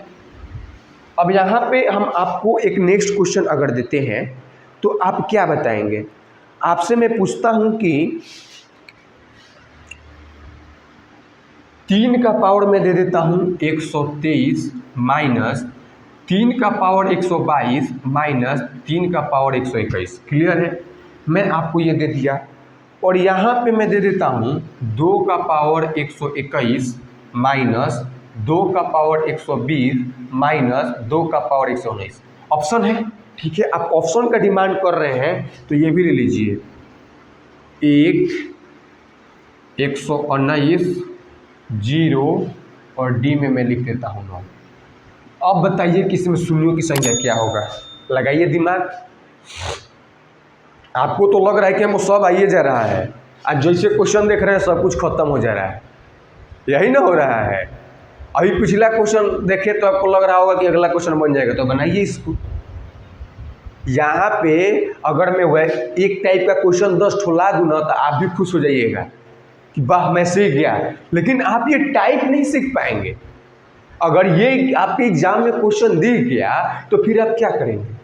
अब यहाँ पे हम आपको एक नेक्स्ट क्वेश्चन अगर देते हैं तो आप क्या बताएंगे? आपसे मैं पूछता हूँ कि 3 का पावर में दे देता हूँ 123 माइनस 3 का पावर 122 माइनस 3 का पावर 121। क्लियर है? मैं आपको ये दे दिया, और यहाँ पे मैं दे देता हूँ 2 का पावर 121 माइनस 2 का पावर 120 माइनस 2 का पावर 119। ऑप्शन है, ठीक है, आप ऑप्शन का डिमांड कर रहे हैं तो ये भी ले लीजिए। 1, 119, 0 और डी में मैं लिख देता हूँ 9। अब बताइए कि इसमें शून्यों की संख्या क्या होगा? लगाइए दिमाग। आपको तो लग रहा है कि हमको सब आइए जा रहा है, आज जैसे क्वेश्चन देख रहे हैं सब कुछ खत्म हो जा रहा है, यही ना हो रहा है। अभी पिछला क्वेश्चन देखे तो आपको लग रहा होगा कि अगला क्वेश्चन बन जाएगा, तो बनाइए इसको। यहाँ पे अगर मैं वह एक टाइप का क्वेश्चन 10 ठोला दूँ ना तो आप भी खुश हो जाइएगा कि वाह मैं सीख गया, लेकिन आप ये टाइप नहीं सीख पाएंगे। अगर ये आपके एग्जाम में क्वेश्चन दिख गया तो फिर आप क्या करेंगे?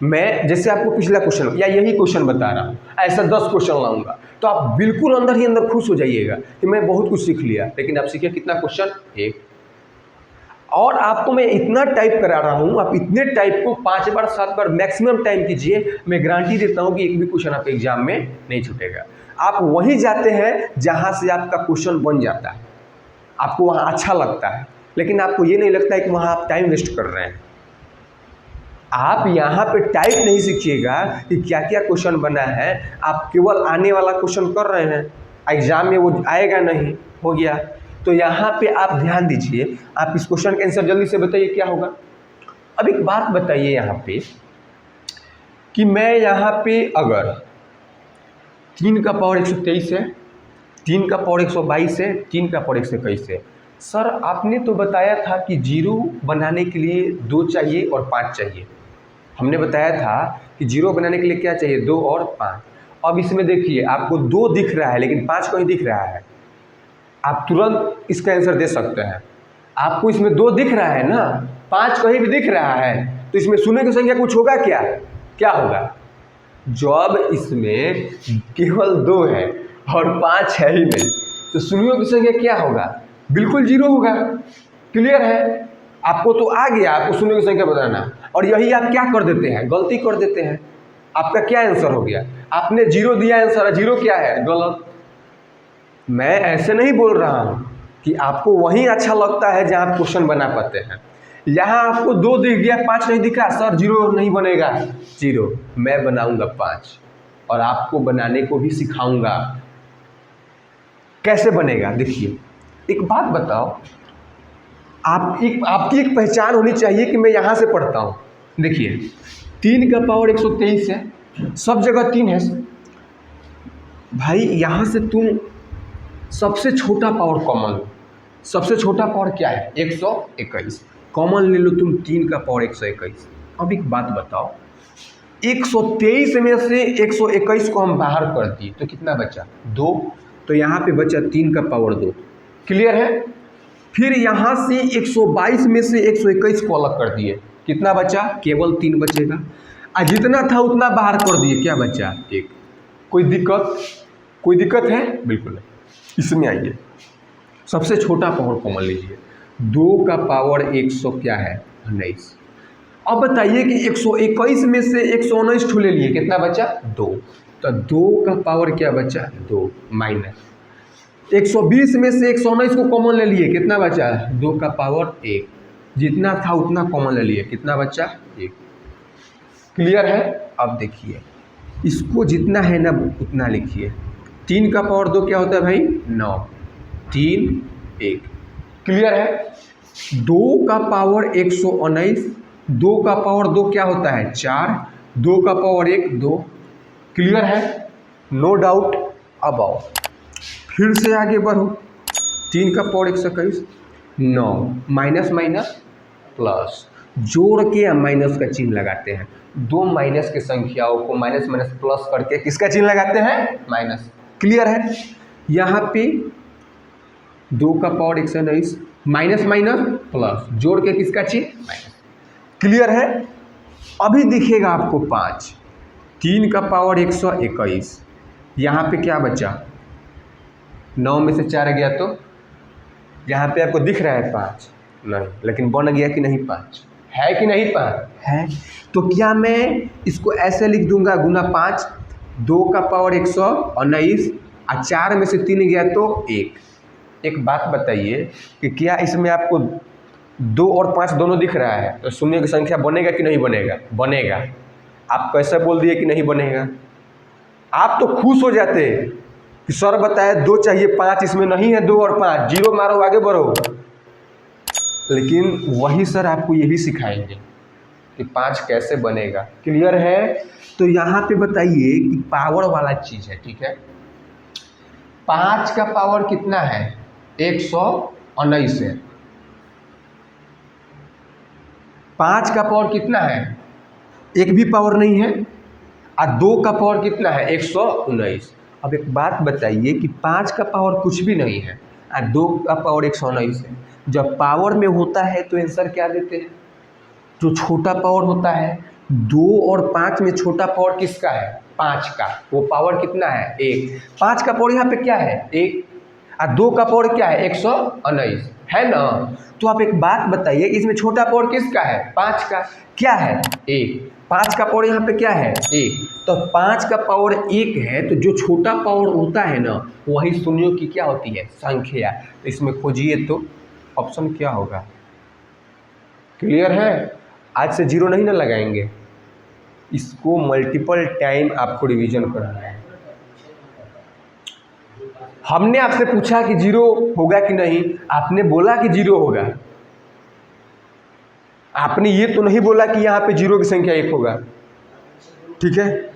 मैं जैसे आपको पिछला क्वेश्चन या यही क्वेश्चन बता रहा हूँ, ऐसा 10 क्वेश्चन लाऊंगा तो आप बिल्कुल अंदर ही अंदर खुश हो जाइएगा कि मैं बहुत कुछ सीख लिया, लेकिन आप सीखे कितना क्वेश्चन? 1। और आपको मैं इतना टाइप करा रहा हूँ, आप इतने टाइप को 5 बार 7 बार मैक्सिमम टाइम कीजिए, मैं गारंटी देता हूँ कि एक भी क्वेश्चन आपके एग्जाम में नहीं छूटेगा। आप वहीं जाते हैं जहाँ से आपका क्वेश्चन बन जाता है, आपको वहाँ अच्छा लगता है, लेकिन आपको ये नहीं लगता है कि वहाँ आप टाइम वेस्ट कर रहे हैं। आप यहाँ पे टाइप नहीं सीखिएगा कि क्या क्या क्वेश्चन बना है, आप केवल आने वाला क्वेश्चन कर रहे हैं, एग्जाम में वो आएगा नहीं, हो गया। तो यहाँ पे आप ध्यान दीजिए, आप इस क्वेश्चन का आंसर जल्दी से बताइए क्या होगा। अब एक बात बताइए यहाँ पे कि मैं यहाँ पे अगर 3 का पावर 123 है, 3 का पावर 122 है, 3 का पावर 121 है। सर आपने तो बताया था कि 0 बनाने के लिए 2 चाहिए और 5 चाहिए। हमने बताया था कि 0 बनाने के लिए क्या चाहिए, 2 और 5। अब इसमें देखिए आपको 2 दिख रहा है लेकिन 5 कहीं दिख रहा है, आप तुरंत इसका आंसर दे सकते हैं। आपको इसमें 2 दिख रहा है ना, 5 कहीं भी दिख रहा है, तो इसमें शून्य की संख्या कुछ होगा क्या, क्या होगा। जब इसमें केवल 2 है और 5 है ही नहीं, तो शून्यों की संख्या क्या होगा, बिल्कुल 0 होगा। क्लियर है, आपको तो आ गया, आपको शून्यों की संख्या बताना। और यही आप क्या कर देते हैं, गलती कर देते हैं। आपका क्या आंसर हो गया, आपने 0 दिया आंसर, 0 क्या है, गलत। मैं ऐसे नहीं बोल रहा हूँ कि आपको वहीं अच्छा लगता है जहाँ आप क्वेश्चन बना पाते हैं। यहाँ आपको 2 दिख गया, 5 नहीं दिखा, सर 0 नहीं बनेगा। 0 मैं बनाऊंगा 5, और आपको बनाने को भी सिखाऊंगा कैसे बनेगा। देखिए एक बात बताओ, आपकी एक पहचान होनी चाहिए कि मैं यहाँ से पढ़ता हूँ। देखिए 3 का पावर 123 है, सब जगह 3 है भाई। यहाँ से तुम सबसे छोटा पावर कॉमन लो। सबसे छोटा पावर क्या है, 121, कॉमन ले लो तुम 3 का पावर 121। अब एक बात बताओ, 123 में से 121 को हम बाहर कर दिए तो कितना बचा, 2। तो यहाँ पे बचा 3 का पावर 2। क्लियर है। फिर यहाँ से 122 में से 121 को अलग कर दिए, कितना बचा, केवल 3 बचेगा। और जितना था उतना बाहर कर दिए, क्या बचा, 1। कोई दिक्कत है, बिल्कुल नहीं। इसमें आइए, सबसे छोटा पावर कॉमन लीजिए, 2 का पावर 100 क्या है, 19। अब बताइए कि 121 में से 119 ठो ले लिए, कितना बचा, 2। तो 2 का पावर क्या बचा, 2 माइनस 120 में से 119 को कॉमन ले लिए, कितना बचा, 2 का पावर 1। जितना था उतना कॉमन ले लिए, कितना बचा, 1। क्लियर है। अब देखिए इसको जितना है ना उतना लिखिए। 3 का पावर 2 क्या होता है भाई, 9, 3, 1। क्लियर है। 2 का पावर 119, 2 का पावर 2 क्या होता है, 4, 2 का पावर 1, 2। क्लियर है, नो डाउट। अब आओ फिर से आगे बढ़ो, 3 का पावर 121, 9, माइनस माइनस प्लस, जोड़ के या माइनस का चिन्ह लगाते हैं। 2 माइनस की संख्याओं को माइनस माइनस प्लस करके किसका चिन्ह लगाते हैं, माइनस। क्लियर है। यहाँ पे 2 का पावर 119, माइनस माइनस प्लस, जोड़ के किसका चिन्ह, माइनस। क्लियर है। अभी दिखेगा आपको 5, 3 का पावर 121, यहाँ पे क्या बचा, 9 में से 4 गया तो यहाँ पे आपको दिख रहा है 5 नहीं, लेकिन बन गया कि नहीं, 5 है कि नहीं, 5 है। तो क्या मैं इसको ऐसे लिख दूंगा, गुना 5, 2 का पावर 119 और 4 में से 3 गया तो 1। एक बात बताइए कि क्या इसमें आपको 2 और 5 दोनों दिख रहा है, तो शून्य की संख्या बनेगा कि नहीं बनेगा, बनेगा। आप कैसे बोल दिए कि नहीं बनेगा, आप तो खुश हो जाते कि सर बताया 2 चाहिए, 5 इसमें नहीं है, 2 और 5, 0 मारो आगे बढ़ो। लेकिन वही सर आपको ये भी सिखाएंगे कि 5 कैसे बनेगा। क्लियर है। तो यहाँ पे बताइए कि पावर वाला चीज़ है, ठीक है। 5 का पावर कितना है, 119 है। 5 का पावर कितना है, एक भी पावर नहीं है। और 2 का पावर कितना है, 119। अब एक बात बताइए कि 5 का पावर कुछ भी नहीं है और 2 का पावर 119 है। जब पावर में होता है तो आंसर क्या देते हैं, जो छोटा पावर होता है। 2 और 5 में छोटा पावर किसका है, 5 का। वो पावर कितना है, 1। 5 का पावर यहाँ पे क्या है, 1। और 2 का पावर क्या है, 119 है ना। तो आप एक बात बताइए, इसमें छोटा पावर किसका है, 5 का। क्या है, 1। 5 का पावर यहाँ पे क्या है, 1। तो 5 का पावर 1 है, तो जो छोटा पावर होता है ना वही शून्यों की क्या होती है, संख्या। तो इसमें खोजिए तो ऑप्शन क्या होगा। क्लियर है। आज से जीरो नहीं ना लगाएंगे, इसको मल्टीपल टाइम आपको रिवीजन करना है। हमने आपसे पूछा कि जीरो होगा कि नहीं, आपने बोला कि जीरो होगा, आपने ये तो नहीं बोला कि यहाँ पे जीरो की संख्या 1 होगा। ठीक है,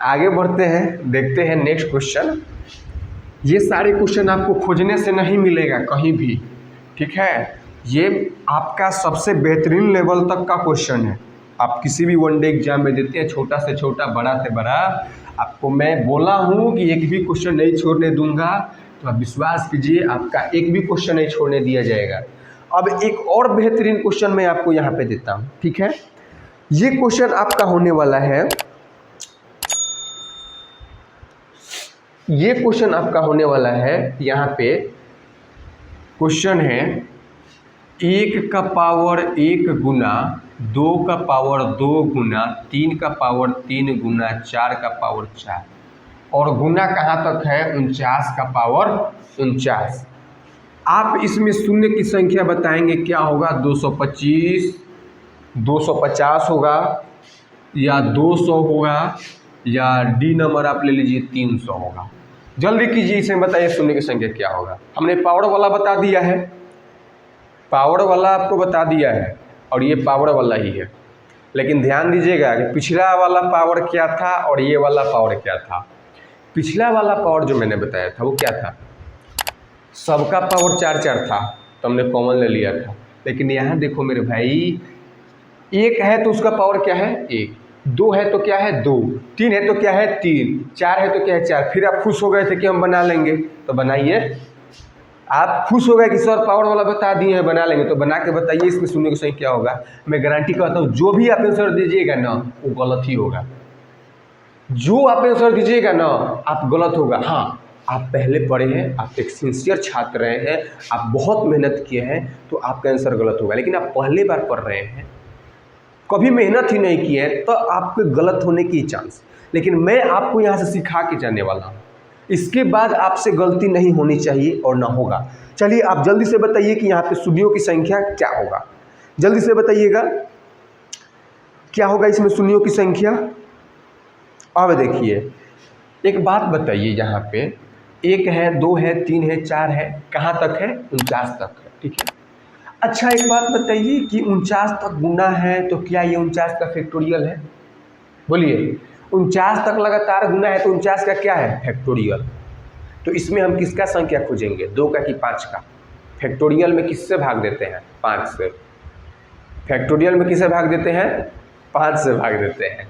आगे बढ़ते हैं, देखते हैं नेक्स्ट क्वेश्चन। ये सारे क्वेश्चन आपको खोजने से नहीं मिलेगा कहीं भी, ठीक है, ये आपका सबसे बेहतरीन लेवल तक का क्वेश्चन है। आप किसी भी वनडे एग्जाम में देते हैं, छोटा से छोटा बड़ा से बड़ा, आपको मैं बोला हूँ कि एक भी क्वेश्चन नहीं छोड़ने दूंगा, तो आप विश्वास कीजिए आपका एक भी क्वेश्चन नहीं छोड़ने दिया जाएगा। अब एक और बेहतरीन क्वेश्चन मैं आपको यहाँ पे देता हूँ, ठीक है। ये क्वेश्चन आपका होने वाला है, ये क्वेश्चन आपका होने वाला है, यहाँ पे क्वेश्चन है 1 का पावर 1 गुना 2 का पावर 2 गुना 3 का पावर 3 गुना 4 का पावर 4, और गुना कहाँ तक है 49 का पावर 49। आप इसमें शून्य की संख्या बताएंगे, क्या होगा 225, 250 होगा, या 200 होगा, या डी नंबर आप ले लीजिए 300 होगा। जल्दी कीजिए, इसमें बताइए शून्य की संख्या क्या होगा। हमने पावर वाला बता दिया है, पावर वाला आपको बता दिया है, और ये पावर वाला ही है। लेकिन ध्यान दीजिएगा कि पिछला वाला पावर क्या था और ये वाला पावर क्या था। पिछला वाला पावर जो मैंने बताया था वो क्या था, सबका पावर 4 4 था, तो हमने कॉमन ले लिया था। लेकिन यहाँ देखो मेरे भाई, 1 है तो उसका पावर क्या है 1, 2 है तो क्या है 2, 3 है तो क्या है 3, 4 है तो क्या है 4। फिर आप खुश हो गए थे कि हम बना लेंगे, तो बनाइए। आप खुश हो गए कि सर पावर वाला बता दिए हैं बना लेंगे, तो बना के बताइए इसमें शून्य की संख्या क्या होगा। मैं गारंटी करता हूँ जो भी आप आंसर दीजिएगा ना वो गलत ही होगा, जो आप आंसर दीजिएगा ना आप गलत होगा। हाँ, आप पहले पढ़े हैं, आप एक सिंसियर छात्र रहे हैं, आप बहुत मेहनत किए हैं, तो आपका आंसर गलत होगा। लेकिन आप पहले बार पढ़ रहे हैं, कभी मेहनत ही नहीं की है, तो आपके गलत होने की चांस। लेकिन मैं आपको यहाँ से सिखा के जाने वाला हूँ, इसके बाद आपसे गलती नहीं होनी चाहिए और ना होगा। चलिए आप जल्दी से बताइए कि यहाँ पे शून्यों की संख्या क्या होगा, जल्दी से बताइएगा क्या होगा इसमें शून्यों की संख्या। अब देखिए एक बात बताइए, यहाँ पे 1 है, 2 है, 3 है, 4 है, कहाँ तक है 49 तक है, ठीक है। अच्छा एक बात बताइए कि 49 तक गुना है तो क्या ये 49 का फैक्टोरियल है? बोलिए, 49 तक लगातार गुना है तो 49 का क्या है फैक्टोरियल। तो इसमें हम किसका संख्या खोजेंगे, 2 का कि 5 का। फैक्टोरियल में किससे भाग देते हैं 5 से, फैक्टोरियल में किससे भाग देते हैं 5 से भाग देते हैं,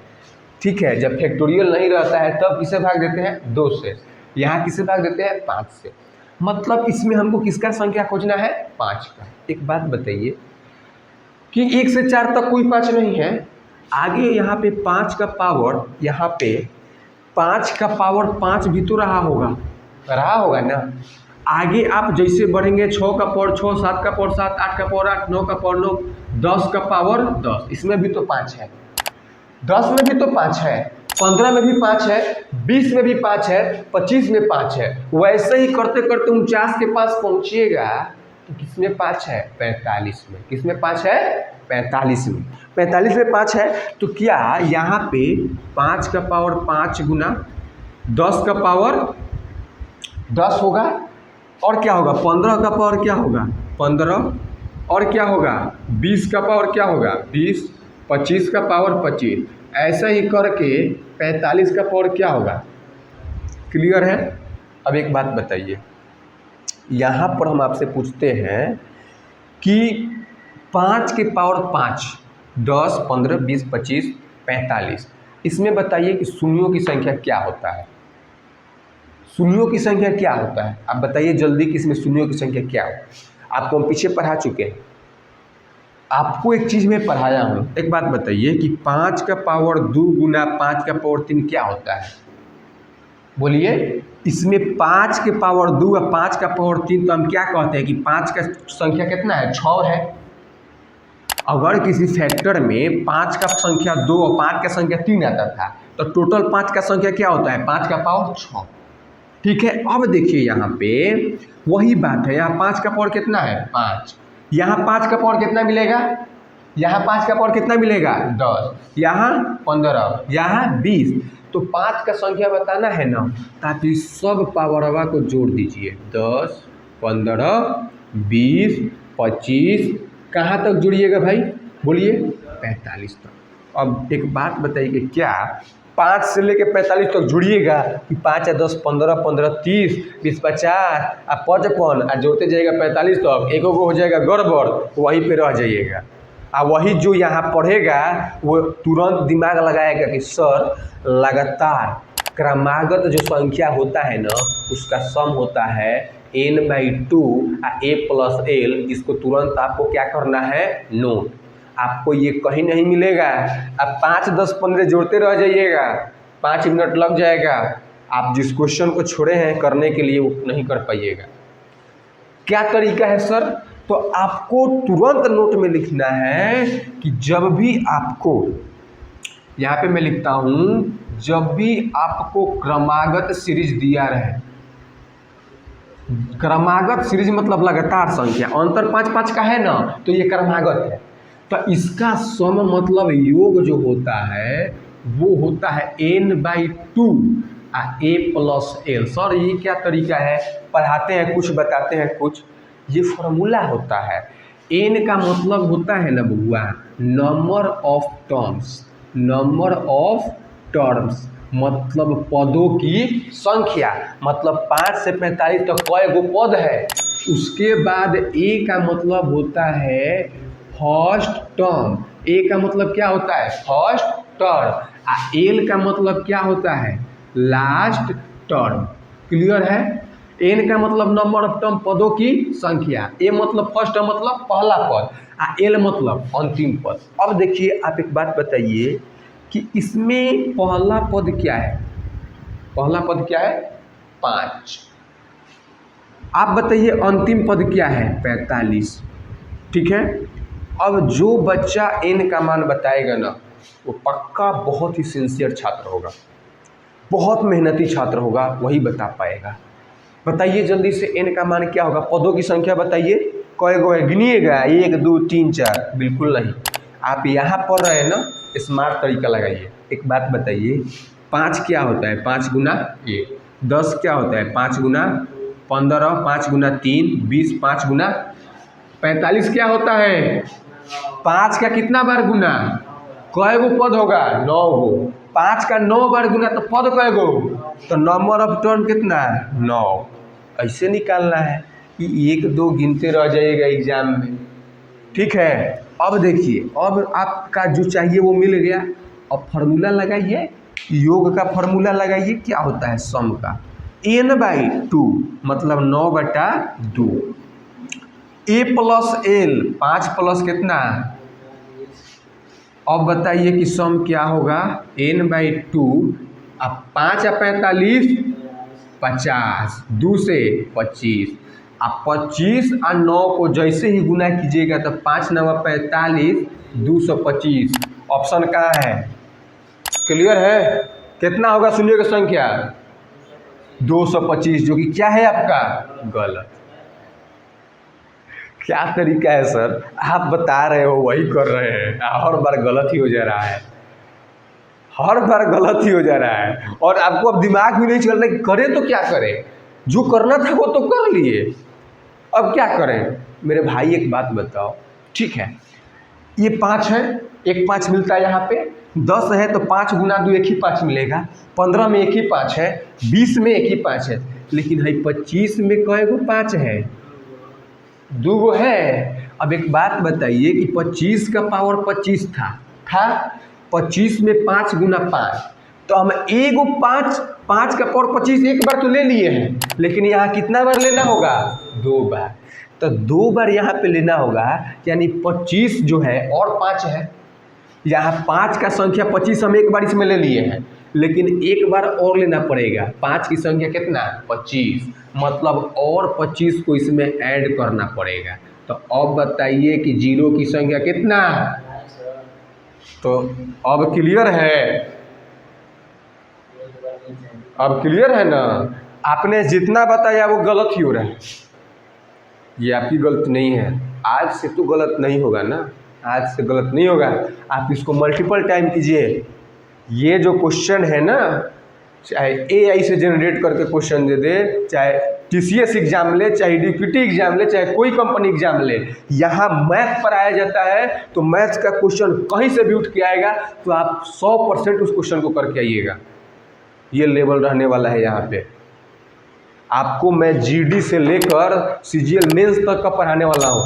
ठीक है। जब फैक्टोरियल नहीं रहता है तब किससे भाग देते हैं 2 से, यहाँ किससे भाग देते हैं 5 से। मतलब इसमें हमको किसका संख्या खोजना है 5 का। एक बात बताइए कि 1 से 4 तक कोई 5 नहीं है, आगे यहाँ पे 5 का पावर, यहाँ पे 5 का पावर 5 भी तो रहा होगा ना। आगे आप जैसे बढ़ेंगे 6 का पावर 6, 7 का पावर 7, 8 का पावर 8, 9 का पावर 9, 10 का पावर 10, इसमें भी तो 5 है, 10 में भी तो 5 है, 15 में भी 5 है, 20 में भी 5 है, 25 में 5 है। वैसे ही करते करते 49 के पास पहुंचिएगा तो किसमें 5 है 45 में, किसमें 5 है 45 में, 45 में 5 है। तो क्या यहाँ पे 5 का पावर 5 गुना 10 का पावर 10 होगा, और क्या होगा 15 का पावर क्या होगा 15, और क्या होगा 20 का पावर क्या होगा 20, 25 का पावर 25, ऐसा ही करके 45 का पावर क्या होगा। क्लियर है। अब एक बात बताइए, यहाँ पर हम आपसे पूछते हैं कि 5 के पावर 5, 10, 15, 20, 25, 45, इसमें बताइए कि शून्यों की संख्या क्या होता है, शून्यों की संख्या क्या होता है। आप बताइए जल्दी कि इसमें शून्यों की संख्या क्या है। आपको हम पीछे पढ़ा चुके हैं, आपको एक चीज़ में पढ़ाया हूँ। एक बात बताइए कि 5 का पावर 2 गुना 5 का पावर 3 क्या होता है। बोलिए, इसमें 5 के पावर 2 और 5 का पावर 3, तो हम क्या कहते हैं कि 5 का संख्या कितना है 6 है। अगर किसी फैक्टर में 5 का संख्या 2 और 5 का संख्या 3 आता था तो टोटल 5 का संख्या क्या होता है 5 का पावर 6, ठीक है। अब देखिए यहाँ पे वही बात है, यहाँ 5 का पावर कितना है 5, यहाँ 5 का पावर कितना मिलेगा यहाँ 5 का पावर कितना मिलेगा 10, यहाँ 15, यहाँ 20। तो 5 का संख्या बताना है ना, तो आप इस सब पावरवा को जोड़ दीजिए 10, 15, 20, 25, कहाँ तक जुड़िएगा भाई बोलिए 45 तक। अब एक बात बताइए क्या 5 से लेके 45 तक जुड़िएगा कि 5 या 10, 15, 15, 30, 20, 50 और 55 और जोड़ते जाइएगा 45 तक, एक हो जाएगा गड़बड़, वहीं पे रह जाइएगा। और वही जो यहाँ पढ़ेगा वो तुरंत दिमाग लगाएगा कि सर लगातार क्रमागत जो संख्या होता है ना उसका सम होता है n/2 a + l। इसको तुरंत आपको क्या करना है नोट। आपको ये कहीं नहीं मिलेगा। अब 5, 10, 15 जोड़ते रह जाइएगा, 5 मिनट लग जाएगा। आप जिस क्वेश्चन को छोड़े हैं करने के लिए वो नहीं कर पाइएगा। क्या तरीका है सर? तो आपको तुरंत नोट में लिखना है कि जब भी आपको, यहाँ पे मैं लिखता हूँ, जब भी आपको क्रमागत सीरीज दिया रहे, क्रमागत सीरीज मतलब लगातार संख्या, अंतर 5 5 का है ना, तो ये क्रमागत है। तो इसका सम मतलब योग जो होता है वो होता है n/2 a + l। सर ये क्या तरीका है? पढ़ाते हैं कुछ, बताते हैं कुछ। ये फॉर्मूला होता है। n का मतलब होता है ना बउआ number of terms, number of terms मतलब पदों की संख्या। मतलब 5 से 45 तक कई गो पद है। उसके बाद a का मतलब होता है फर्स्ट टर्म। a का मतलब क्या होता है? First term. l का मतलब क्या होता है? Last term. क्लियर है? n का मतलब नंबर ऑफ टर्म पदों की संख्या, a मतलब फर्स्ट टर्म मतलब पहला पद, l मतलब अंतिम पद। अब देखिए आप एक बात बताइए कि इसमें पहला पद क्या है? पहला पद क्या है? 5। आप बताइए अंतिम पद क्या है? 45। ठीक है। अब जो बच्चा n का मान बताएगा ना वो पक्का बहुत ही सिंसियर छात्र होगा, बहुत मेहनती छात्र होगा, वही बता पाएगा। बताइए जल्दी से n का मान क्या होगा? पदों की संख्या बताइए, कई गो है गिनिएगा? 1 2 3 4? बिल्कुल नहीं। आप यहाँ पढ़ रहे हैं ना, स्मार्ट तरीका लगाइए। एक बात बताइए 5 क्या होता है? 5 गुना 1। 10 क्या होता है? 5 गुना 15, 5 गुना 3, 20, 5 गुना 45 क्या होता है? 5 का कितना बार गुना? कई गो पद होगा? 9 गो। 5 का 9 बार गुना तो पद कई गो? तो नंबर ऑफ टर्म कितना? 9। ऐसे निकालना है कि 1 2 गिनते रह जाइएगा एग्जाम में। ठीक है। अब देखिए, अब आपका जो चाहिए वो मिल गया। अब फार्मूला लगाइए, योग का फार्मूला लगाइए। क्या होता है सम का? n/2 मतलब 9/2। a + l 5 प्लस कितना? अब बताइए कि सम क्या होगा? n/2। अब 5 या 45 50, 2 से 25। अब 25 और 9 को जैसे ही गुना कीजिएगा तो 5 9 45, 225। ऑप्शन कहाँ है? क्लियर है? कितना होगा सुनिएगा संख्या? 225, जो कि क्या है आपका? गलत। क्या तरीका है सर? आप बता रहे हो वही कर रहे हैं, हर बार गलत ही हो जा रहा है, हर बार गलत ही हो जा रहा है। और आपको अब दिमाग में नहीं चल रहा कि करें तो क्या करें? जो करना था वो तो कर लिए, अब क्या करें? मेरे भाई एक बात बताओ, ठीक है ये 5 है, एक 5 मिलता है यहाँ पे। 10 है तो 5 गुना 2 एक ही 5 मिलेगा। 15 में एक ही 5 है। 20 में एक ही 5 है। लेकिन है 25 में कई गो 5 है? 2 गो है। अब एक बात बताइए कि 25 का पावर 25 था 25 में 5 गुना 5, तो हम एगो 5 का पावर 25 एक बार तो ले लिए हैं, लेकिन यहाँ कितना बार लेना होगा? 2 बार। तो 2 बार यहाँ पे लेना होगा, यानी 25 जो है और 5 है। यहाँ 5 का संख्या 25 हम एक बार इसमें ले लिए हैं, लेकिन एक बार और लेना पड़ेगा। 5 की संख्या कितना? 25, मतलब और 25 को इसमें ऐड करना पड़ेगा। तो अब बताइए कि 0 की संख्या कितना? तो अब क्लियर है? अब क्लियर है ना? आपने जितना बताया वो गलत ही हो रहा है। ये आपकी गलती नहीं है, आज से तो गलत नहीं होगा ना। हाथ से गलत नहीं होगा, आप इसको मल्टीपल टाइम कीजिए। ये जो क्वेश्चन है ना, चाहे AI से जनरेट करके क्वेश्चन दे दे, चाहे TCS एग्जाम ले, चाहे DPT एग्जाम ले, चाहे कोई कंपनी एग्जाम ले, यहाँ मैथ पढ़ाया जाता है तो मैथ का क्वेश्चन कहीं से भी उठ के आएगा तो आप 100% उस क्वेश्चन को करके आइएगा। ये लेवल रहने वाला है यहाँ पे। आपको मैं GD से लेकर CGL मेंस तक का पढ़ाने वाला हूँ,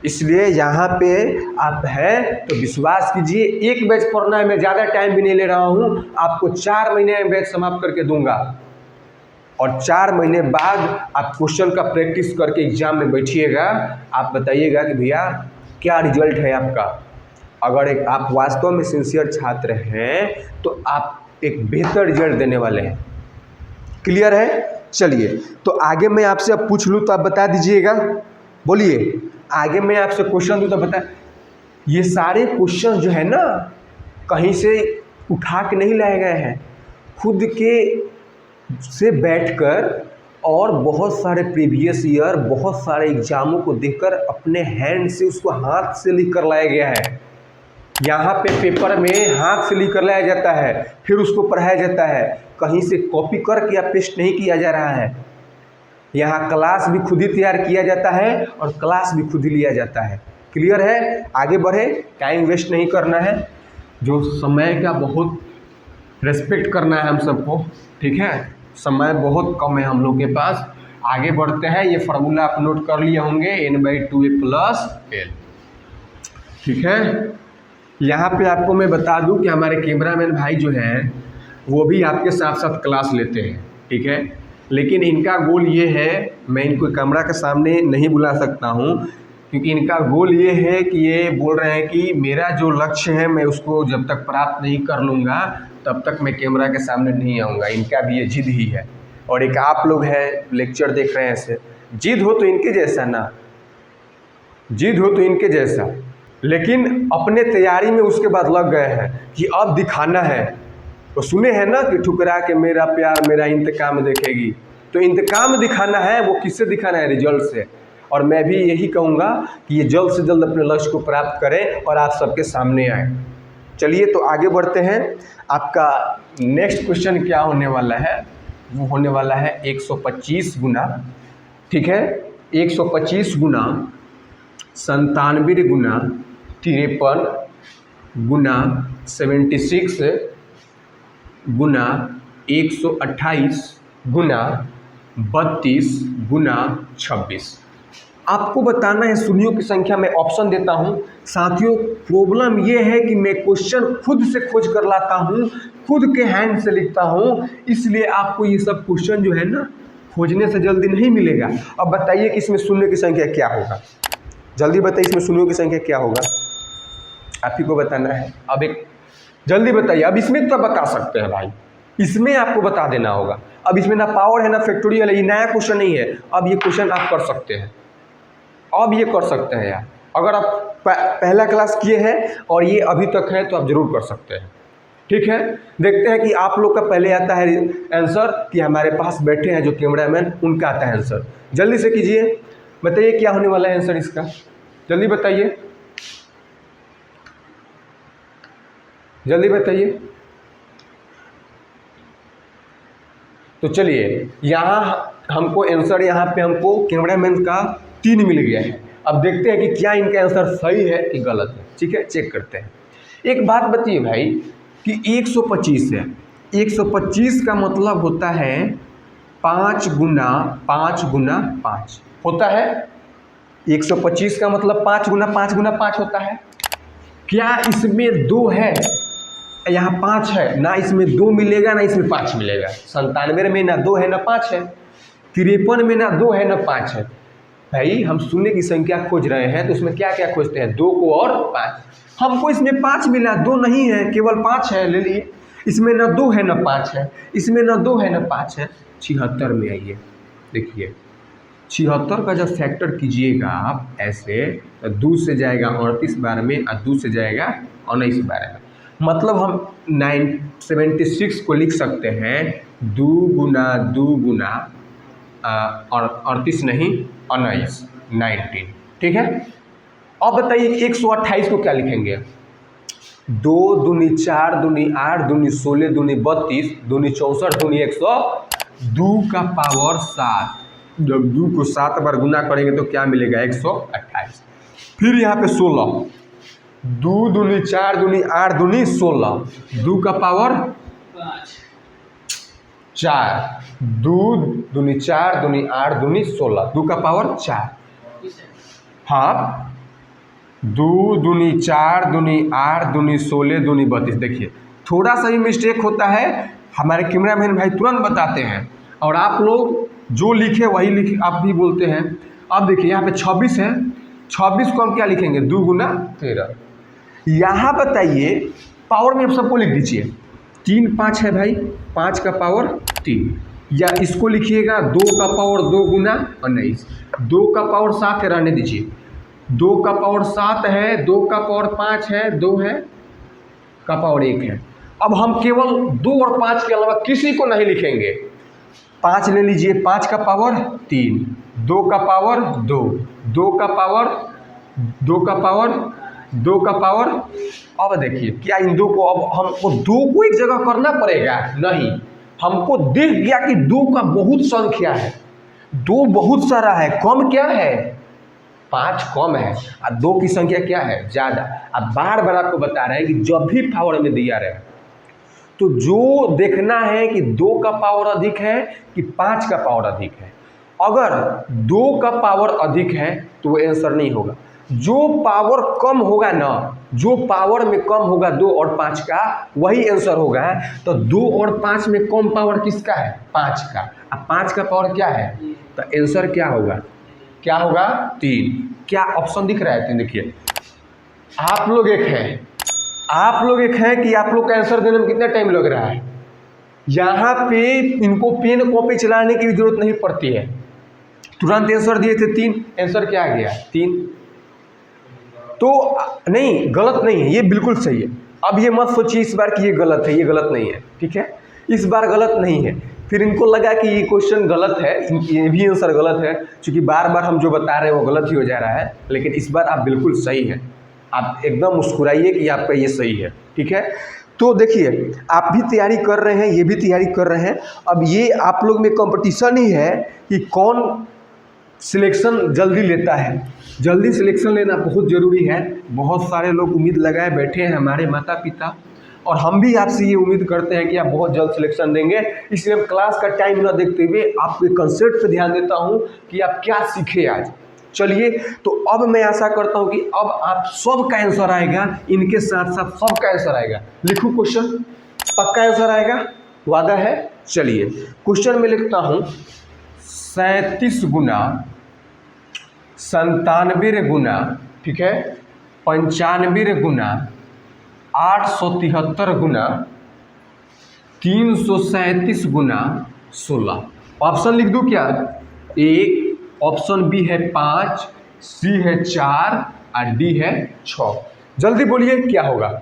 इसलिए यहाँ पे आप हैं तो विश्वास कीजिए। एक बैच पढ़ना है, मैं ज़्यादा टाइम भी नहीं ले रहा हूँ, आपको 4 महीने में बैच समाप्त करके दूंगा और 4 महीने बाद आप क्वेश्चन का प्रैक्टिस करके एग्जाम में बैठिएगा। आप बताइएगा कि भैया क्या रिजल्ट है आपका। अगर एक आप वास्तव में सिंसियर छात्र हैं तो आप एक बेहतर रिजल्ट देने वाले हैं। क्लियर है? चलिए, तो आगे मैं आपसे अब पूछ लूँ तो आप बता दीजिएगा। बोलिए, आगे मैं आपसे क्वेश्चन दूँ तो बता। ये सारे क्वेश्चन जो है ना, कहीं से उठा के नहीं लाए गए हैं, खुद के से बैठकर और बहुत सारे प्रीवियस ईयर, बहुत सारे एग्जामों को देखकर अपने हैंड से उसको हाथ से लिख कर लाया गया है। यहाँ पे पेपर में हाथ से लिख कर लाया जाता है, फिर उसको पढ़ाया जाता है, कहीं से कॉपी करके या पेस्ट नहीं किया जा रहा है। यहाँ क्लास भी खुद ही तैयार किया जाता है और क्लास भी खुद ही लिया जाता है। क्लियर है? आगे बढ़े, टाइम वेस्ट नहीं करना है, जो समय का बहुत रेस्पेक्ट करना है हम सबको, ठीक है? समय बहुत कम है हम लोग के पास। आगे बढ़ते हैं। ये फार्मूला आप नोट कर लिए होंगे, n/2a + l, ठीक है? यहाँ पे आपको मैं बता दूँ कि हमारे कैमरामैन भाई जो हैं वो भी आपके साथ साथ क्लास लेते हैं, ठीक है? लेकिन इनका गोल ये है, मैं इनको कैमरा के सामने नहीं बुला सकता हूँ क्योंकि इनका गोल ये है कि ये बोल रहे हैं कि मेरा जो लक्ष्य है मैं उसको जब तक प्राप्त नहीं कर लूँगा तब तक मैं कैमरा के सामने नहीं आऊँगा। इनका भी ये जिद ही है। और एक आप लोग हैं लेक्चर देख रहे हैं, ऐसे जिद हो तो इनके जैसा ना, जिद हो तो इनके जैसा, लेकिन अपने तैयारी में उसके बाद लग गए हैं कि अब दिखाना है। तो सुने हैं ना कि ठुकरा के मेरा प्यार मेरा इंतकाम देखेगी, तो इंतकाम दिखाना है। वो किससे दिखाना है? रिजल्ट से। और मैं भी यही कहूँगा कि ये जल्द से जल्द अपने लक्ष्य को प्राप्त करें और आप सबके सामने आए। चलिए, तो आगे बढ़ते हैं। आपका नेक्स्ट क्वेश्चन क्या होने वाला है? वो होने वाला है 125 गुना, ठीक है? 125 गुना 97 गुना 53 गुना 76 गुना 128 गुना 32 गुना 26। आपको बताना है शून्यों की संख्या। मैं ऑप्शन देता हूं। साथियों, प्रॉब्लम ये है कि मैं क्वेश्चन खुद से खोज कर लाता हूं, खुद के हैंड से लिखता हूं, इसलिए आपको ये सब क्वेश्चन जो है ना खोजने से जल्दी नहीं मिलेगा। अब बताइए कि इसमें शून्य की संख्या क्या होगा? जल्दी बताइए, इसमें शून्यों की संख्या क्या होगा? आप ही को बताना है। अब एक जल्दी बताइए। अब इसमें तो बता सकते हैं भाई, इसमें आपको बता देना होगा। अब इसमें ना पावर है ना फैक्टोरियल है, ये नया क्वेश्चन नहीं है। अब ये क्वेश्चन आप कर सकते हैं, अब ये कर सकते हैं यार। अगर आप पहला क्लास किए हैं और ये अभी तक है तो आप जरूर कर सकते हैं, ठीक है? देखते हैं कि आप लोग का पहले आता है आंसर कि हमारे पास बैठे हैं जो कैमरामैन, उनका आता है आंसर। जल्दी से कीजिए, बताइए क्या होने वाला है आंसर इसका, जल्दी बताइए, जल्दी बताइए। तो चलिए, यहाँ हमको आंसर, यहाँ पे हमको कैमरामैन का 3 मिल गया है। अब देखते हैं कि क्या इनका आंसर सही है कि गलत है, ठीक है? चेक करते हैं। एक बात बताइए भाई कि 125 है, 125 का मतलब होता है 5 गुना 5 गुना 5 होता है। 125 का मतलब 5 गुना 5 गुना 5 होता है। क्या इसमें 2 है? यहाँ 5 है ना, इसमें 2 मिलेगा ना इसमें 5 मिलेगा। 97 में ना 2 है ना 5 है, 53 में ना 2 है ना 5 है। भाई हम शून्य की संख्या खोज रहे हैं तो उसमें क्या क्या खोजते हैं? 2 को और 5। हमको इसमें 5 मिला, 2 नहीं है, केवल 5 है, ले लिए। इसमें ना 2 है ना 5 है, इसमें ना 2 है ना 5 है। 76 में आइए, देखिए 76 का जब फैक्टर कीजिएगा आप ऐसे, तो 2 से जाएगा 38 बार में और 2 से जाएगा 19 बार में। मतलब हम 76 को लिख सकते हैं 2 गुना 2 गुना और 38 नहीं 19, 19, ठीक है? अब बताइए 128 को क्या लिखेंगे? 2 दूनी 4 दूनी 8 दूनी 16 दूनी 32 दूनी 64 दूनी 100, 2 का पावर 7। जब 2 को 7 बार गुना करेंगे तो क्या मिलेगा? 128। फिर यहाँ पे 16, 2 दूनी 4 दूनी 8 दूनी 16, 2 का पावर 4, 2 दूनी 4 दूनी 8 दूनी 16, 2 का पावर 4। हाँ, 2 दूनी 4 दूनी 8 दूनी 16 दूनी 32। देखिए थोड़ा सा ही मिस्टेक होता है, हमारे कैमरामैन भाई तुरंत बताते हैं, और आप लोग जो लिखे वही लिखे आप भी बोलते हैं। अब देखिए यहाँ पे 26 है, 26 को हम क्या लिखेंगे? 2 गुना 13। यहाँ बताइए पावर में आप सबको लिख दीजिए। 3 5 है भाई, 5 का पावर 3, या इसको लिखिएगा 2 का पावर 2 गुना 19, 2 का पावर 7 है, रहने दीजिए। 2 का पावर 7 है, 2 का पावर 5 है, 2 है का पावर 1 है। अब हम केवल 2 और 5 के अलावा किसी को नहीं लिखेंगे। 5 ले लीजिए, 5 का पावर 3, 2 का पावर 2, 2 का पावर 2 का पावर 2 का पावर। अब देखिए क्या इन 2 को, अब हमको 2 को एक जगह करना पड़ेगा? नहीं, हमको दिख गया कि 2 का बहुत संख्या है, 2 बहुत सारा है, कम क्या है? 5 कम है, और 2 की संख्या क्या है? ज़्यादा। अब बार बार आपको बता रहे हैं कि जब भी पावर में दिया रहे तो जो देखना है कि 2 का पावर अधिक है कि 5 का पावर अधिक है। अगर 2 का पावर अधिक है तो वो आंसर नहीं होगा। जो पावर कम होगा ना, जो पावर में कम होगा 2 और 5 का, वही आंसर होगा। तो 2 और 5 में कम पावर किसका है? 5 का। अब 5 का पावर क्या है? तो आंसर क्या होगा? क्या होगा? 3। क्या ऑप्शन दिख रहा है? 3 देखिए, आप लोग एक हैं, आप लोग एक हैं कि आप लोग का आंसर देने में कितना टाइम लग रहा है। यहाँ पे इनको पेन कॉपी चलाने की भी जरूरत नहीं पड़ती है, तुरंत आंसर दिए थे 3। आंसर क्या आ गया? 3। तो नहीं, गलत नहीं है, ये बिल्कुल सही है। अब ये मत सोचिए इस बार कि ये गलत है, ये गलत नहीं है, ठीक है? इस बार गलत नहीं है। फिर इनको लगा कि ये क्वेश्चन गलत है, ये भी आंसर गलत है, क्योंकि बार बार हम जो बता रहे हैं वो गलत ही हो जा रहा है। लेकिन इस बार आप बिल्कुल सही हैं, आप एकदम मुस्कुराइए कि आपका ये सही है, ठीक है? तो देखिए आप भी तैयारी कर रहे हैं, ये भी तैयारी कर रहे हैं। अब ये आप लोग में कंपटीशन ही है कि कौन सिलेक्शन जल्दी लेता है। जल्दी सिलेक्शन लेना बहुत ज़रूरी है। बहुत सारे लोग उम्मीद लगाए बैठे हैं, हमारे माता पिता, और हम भी आपसे ये उम्मीद करते हैं कि आप बहुत जल्द सिलेक्शन देंगे। इसलिए हम क्लास का टाइम न देखते हुए आपके कंसेप्ट पर ध्यान देता हूँ कि आप क्या सीखे आज। चलिए, तो अब मैं आशा करता हूँ कि अब आप सब का आंसर आएगा, इनके साथ साथ सब का आंसर आएगा। लिखूँ क्वेश्चन, पक्का आंसर आएगा, वादा है? चलिए क्वेश्चन में लिखता हूँ 37 गुना 97 गुना, ठीक है, 95 गुना 873 गुना 337 गुना 16। ऑप्शन लिख दूँ क्या? 1, ऑप्शन बी है 5, सी है 4 और डी है 6। जल्दी बोलिए क्या होगा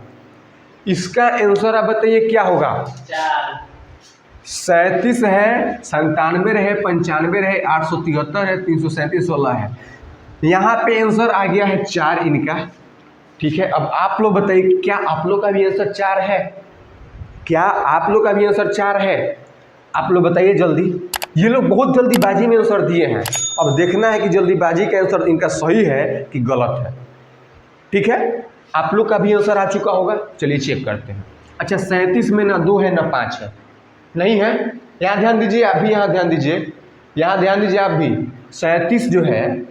इसका आंसर? आप बताइए क्या होगा? 37 है, 97 है, 95 है, 873 है, 337 16 है। यहाँ पे आंसर आ गया है 4 इनका, ठीक है? अब आप लोग बताइए क्या आप लोग का भी आंसर 4 है? क्या आप लोग का भी आंसर 4 है? आप लोग बताइए जल्दी। ये लोग बहुत जल्दीबाजी में आंसर दिए हैं, अब देखना है कि जल्दीबाजी का आंसर इनका सही है कि गलत है, ठीक है? आप लोग का भी आंसर आ चुका होगा, चलिए चेक करते हैं। अच्छा, 37 में ना 2 है ना 5 है, नहीं है? यहाँ ध्यान दीजिए, आप भी यहाँ ध्यान दीजिए, यहाँ ध्यान दीजिए आप भी। 37 जो है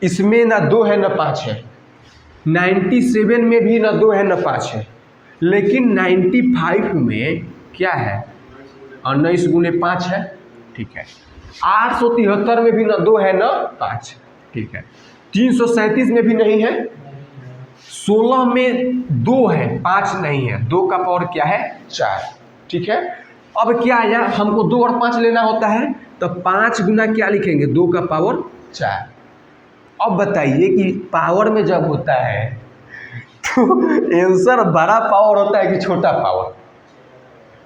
इसमें ना 2 है ना 5 है, 97 में भी ना 2 है ना 5 है, लेकिन 95 में क्या है? 19 गुने 5 है, ठीक है। 873 में भी ना 2 है ना 5, ठीक है। 337 में भी नहीं है, 16 में 2 है 5 नहीं है, 2 का पावर क्या है? 4, ठीक है। अब क्या आया? हमको 2 और 5 लेना होता है, तो 5 गुना क्या लिखेंगे? 2 का पावर 4। अब बताइए कि पावर में जब होता है तो आंसर बड़ा पावर होता है कि छोटा पावर?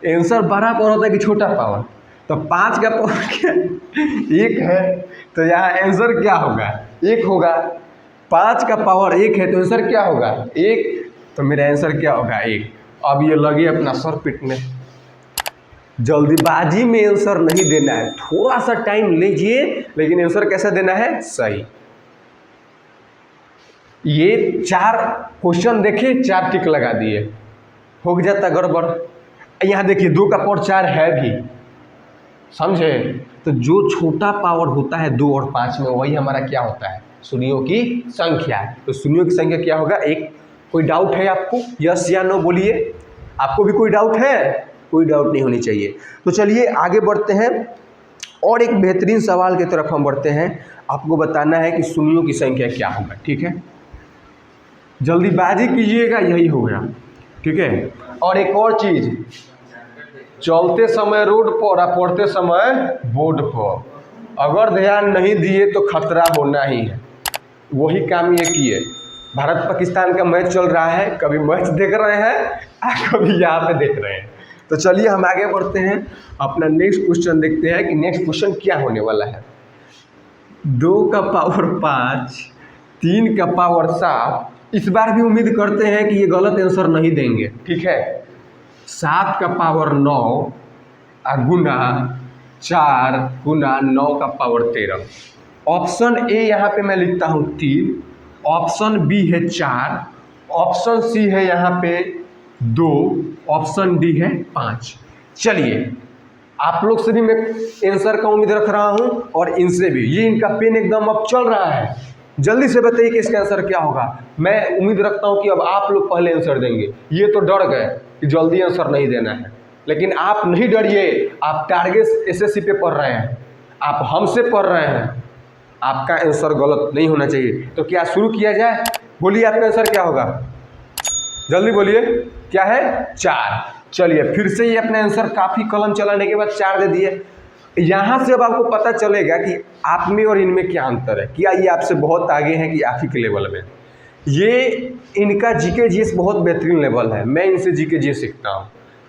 आंसर बड़ा पावर होता है कि छोटा पावर? तो 5 का पावर क्या? 1 है, तो यहाँ आंसर क्या होगा? 1 होगा। 5 का पावर 1 है तो आंसर क्या होगा 1, तो मेरा आंसर क्या होगा 1। अब ये लगे अपना सर पिटने। जल्दीबाजी में आंसर नहीं देना है, थोड़ा सा टाइम लीजिए, लेकिन आंसर कैसा देना है सही। ये 4 क्वेश्चन देखे, 4 टिक लगा दिए, हो जाता गड़बड़। यहाँ देखिए 2 का पावर 4 है भी, समझे। तो जो छोटा पावर होता है 2 और 5 में, वही हमारा क्या होता है शून्यों की संख्या। तो शून्यों की संख्या क्या होगा 1। कोई डाउट है आपको, यस या नो बोलिए। आपको भी कोई डाउट है? कोई डाउट नहीं होनी चाहिए। तो चलिए आगे बढ़ते हैं और एक बेहतरीन सवाल की तरफ हम बढ़ते हैं। आपको बताना है कि शून्यों की संख्या क्या होगा, ठीक है। जल्दीबाजी कीजिएगा, यही हो गया, ठीक है। और एक और चीज़, चलते समय रोड पर और पढ़ते समय बोर्ड पर, अगर ध्यान नहीं दिए तो खतरा होना ही है। वही काम ये किए। भारत पाकिस्तान का मैच चल रहा है, कभी मैच देख रहे हैं कभी यहाँ पे देख रहे हैं। तो चलिए हम आगे बढ़ते हैं, अपना नेक्स्ट क्वेश्चन देखते हैं कि नेक्स्ट क्वेश्चन क्या होने वाला है। 2 का पावर 5, 3 का पावर 7। इस बार भी उम्मीद करते हैं कि ये गलत आंसर नहीं देंगे, ठीक है। 7 का पावर 9 गुना 4 गुना 9 का पावर 13। ऑप्शन ए यहाँ पे मैं लिखता हूँ 3, ऑप्शन बी है 4, ऑप्शन सी है यहाँ पे 2, ऑप्शन डी है 5। चलिए आप लोग से भी मैं आंसर का उम्मीद रख रहा हूँ और इनसे भी। ये इनका पेन एकदम अब चल रहा है, जल्दी से बताइए कि इसका आंसर क्या होगा। मैं उम्मीद रखता हूँ कि अब आप लोग पहले आंसर देंगे। ये तो डर गए कि जल्दी आंसर नहीं देना है, लेकिन आप नहीं डरिए। आप टारगेट एसएससी पे पढ़ रहे हैं, आप हमसे पढ़ रहे हैं, आपका आंसर गलत नहीं होना चाहिए। तो क्या शुरू किया जाए? बोलिए आपका आंसर क्या होगा, जल्दी बोलिए। क्या है 4। चलिए फिर से ये अपने आंसर काफ़ी कलम चलाने के बाद 4 दे दिए। यहाँ से अब आपको पता चलेगा कि आप में और इनमें क्या अंतर है। क्या ये आपसे बहुत आगे हैं कि आप ही के लेवल में? ये इनका जीके जीएस बहुत बेहतरीन लेवल है, मैं इनसे जीके जीएस सीखता हूँ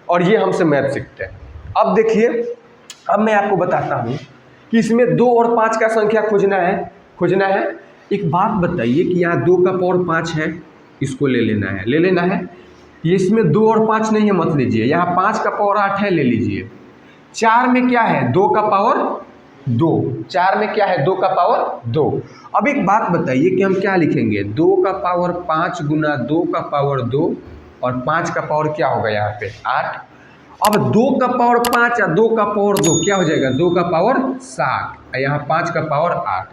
और ये हमसे मैथ सीखते हैं। अब देखिए, अब मैं आपको बताता हूँ कि इसमें 2 और 5 का संख्या खोजना है। एक बात बताइए कि यहाँ 2 का पावर 5 है, इसको ले लेना है। ये इसमें 2 और 5 नहीं है, मत लीजिए। यहाँ 5 का पावर 8 है, ले लीजिए। 4 में क्या है 2 का पावर 2, 4 में क्या है 2 का पावर 2। अब एक बात बताइए कि हम क्या लिखेंगे, 2 का पावर 5 गुना 2 का पावर 2 और 5 का पावर क्या होगा यहाँ पे 8। अब 2 का पावर 5 या 2 का पावर 2 क्या हो जाएगा 2 का पावर 7, यहाँ 5 का पावर 8।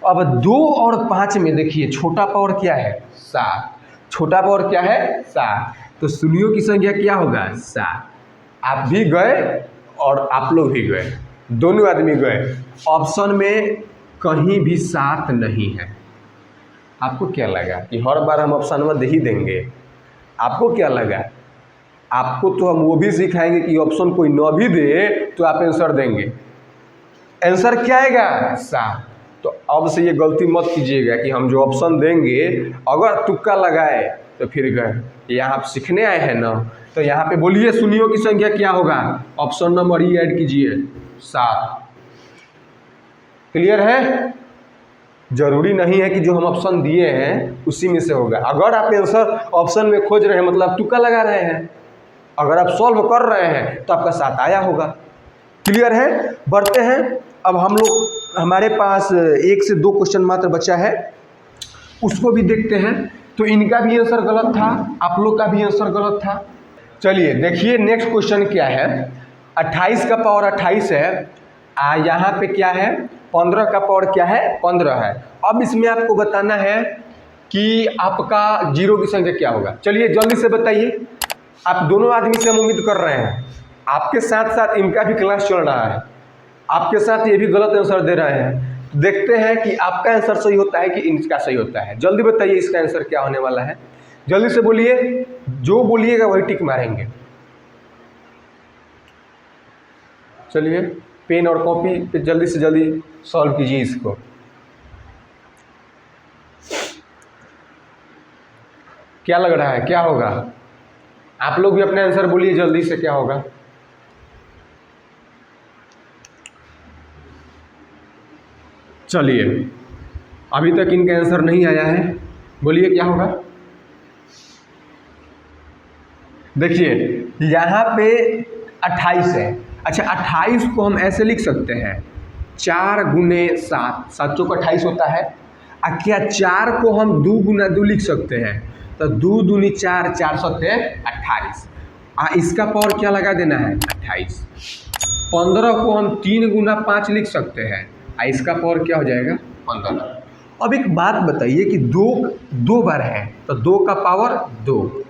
अब 2 और 5 में देखिए छोटा पावर क्या है 7, छोटा पावर क्या है 7। तो शून्यों की संख्या क्या होगा 7। आप भी गए और आप लोग भी गए, दोनों आदमी गए। ऑप्शन में कहीं भी 7 नहीं है। आपको क्या लगा कि हर बार हम ऑप्शन में दे ही देंगे? आपको क्या लगा? आपको तो हम वो भी सिखाएंगे कि ऑप्शन कोई न भी दे तो आप आंसर देंगे। आंसर क्या आएगा 7। तो अब से ये गलती मत कीजिएगा कि हम जो ऑप्शन देंगे अगर तुक्का लगाए तो फिर गए। यहाँ आप सीखने आए हैं ना, तो यहाँ पे बोलिए शून्यों की संख्या क्या होगा, ऑप्शन नंबर ई ऐड कीजिए 7। क्लियर है? जरूरी नहीं है कि जो हम ऑप्शन दिए हैं उसी में से होगा। अगर आप आंसर ऑप्शन में खोज रहे हैं मतलब तुक्का लगा रहे हैं, अगर आप सॉल्व कर रहे हैं तो आपका 7 आया होगा। क्लियर है? बढ़ते हैं। अब हम लोग, हमारे पास 1 से 2 क्वेश्चन मात्र बचा है, उसको भी देखते हैं। तो इनका भी आंसर गलत था, आप लोग का भी आंसर गलत था। चलिए देखिए नेक्स्ट क्वेश्चन क्या है। 28 का पावर 28 है, यहाँ पे क्या है 15 का पावर क्या है 15 है। अब इसमें आपको बताना है कि आपका जीरो की संख्या क्या होगा। चलिए जल्दी से बताइए। आप दोनों आदमी से हम उम्मीद कर रहे हैं, आपके साथ साथ इनका भी क्लास चल रहा है, आपके साथ ये भी गलत आंसर दे रहे हैं। देखते हैं कि आपका आंसर सही होता है कि इनका सही होता है। जल्दी बताइए इसका आंसर क्या होने वाला है, जल्दी से बोलिए। जो बोलिएगा वही टिक मारेंगे। चलिए पेन और कॉपी पे जल्दी से जल्दी सॉल्व कीजिए इसको। क्या लग रहा है क्या होगा? आप लोग भी अपने आंसर बोलिए जल्दी से, क्या होगा? चलिए अभी तक इनका आंसर नहीं आया है, बोलिए क्या होगा। देखिए यहाँ पे 28 है। अच्छा 28 को हम ऐसे लिख सकते हैं 4 गुने 7, 7 चौक 28 होता है। क्या 4 को हम 2 गुना 2 लिख सकते हैं, तो 2 दूनी 4, 4 सत्ते 28। इसका पावर क्या लगा देना है 28। 15 को हम 3 गुना 5 लिख सकते हैं, इसका पावर क्या हो जाएगा 15। अब एक बात बताइए कि 2 बार है तो 2 का पावर 2,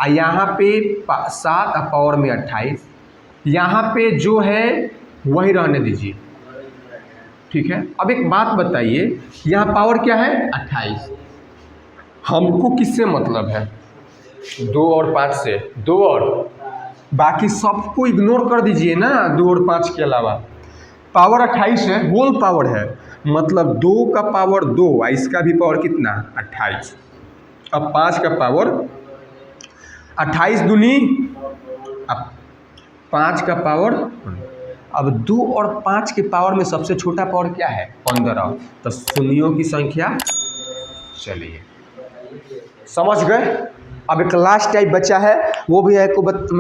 यहाँ पे 7 पावर में 28, यहाँ पे जो है वही रहने दीजिए, ठीक है। अब एक बात बताइए यहाँ पावर क्या है 28, हमको किससे मतलब है 2 और 5 से, 2 और बाकी सबको इग्नोर कर दीजिए ना, 2 और 5 के अलावा। पावर 28 है, होल पावर है, मतलब 2 का पावर 2, इसका भी पावर कितना 28। अब 5 का पावर 28 दूनी, अब 5 का पावर, अब 2 और 5 के पावर में सबसे छोटा पावर क्या है 15, तो शून्यों की संख्या। चलिए समझ गए। अब एक लास्ट टाइप बचा है, वो भी मैं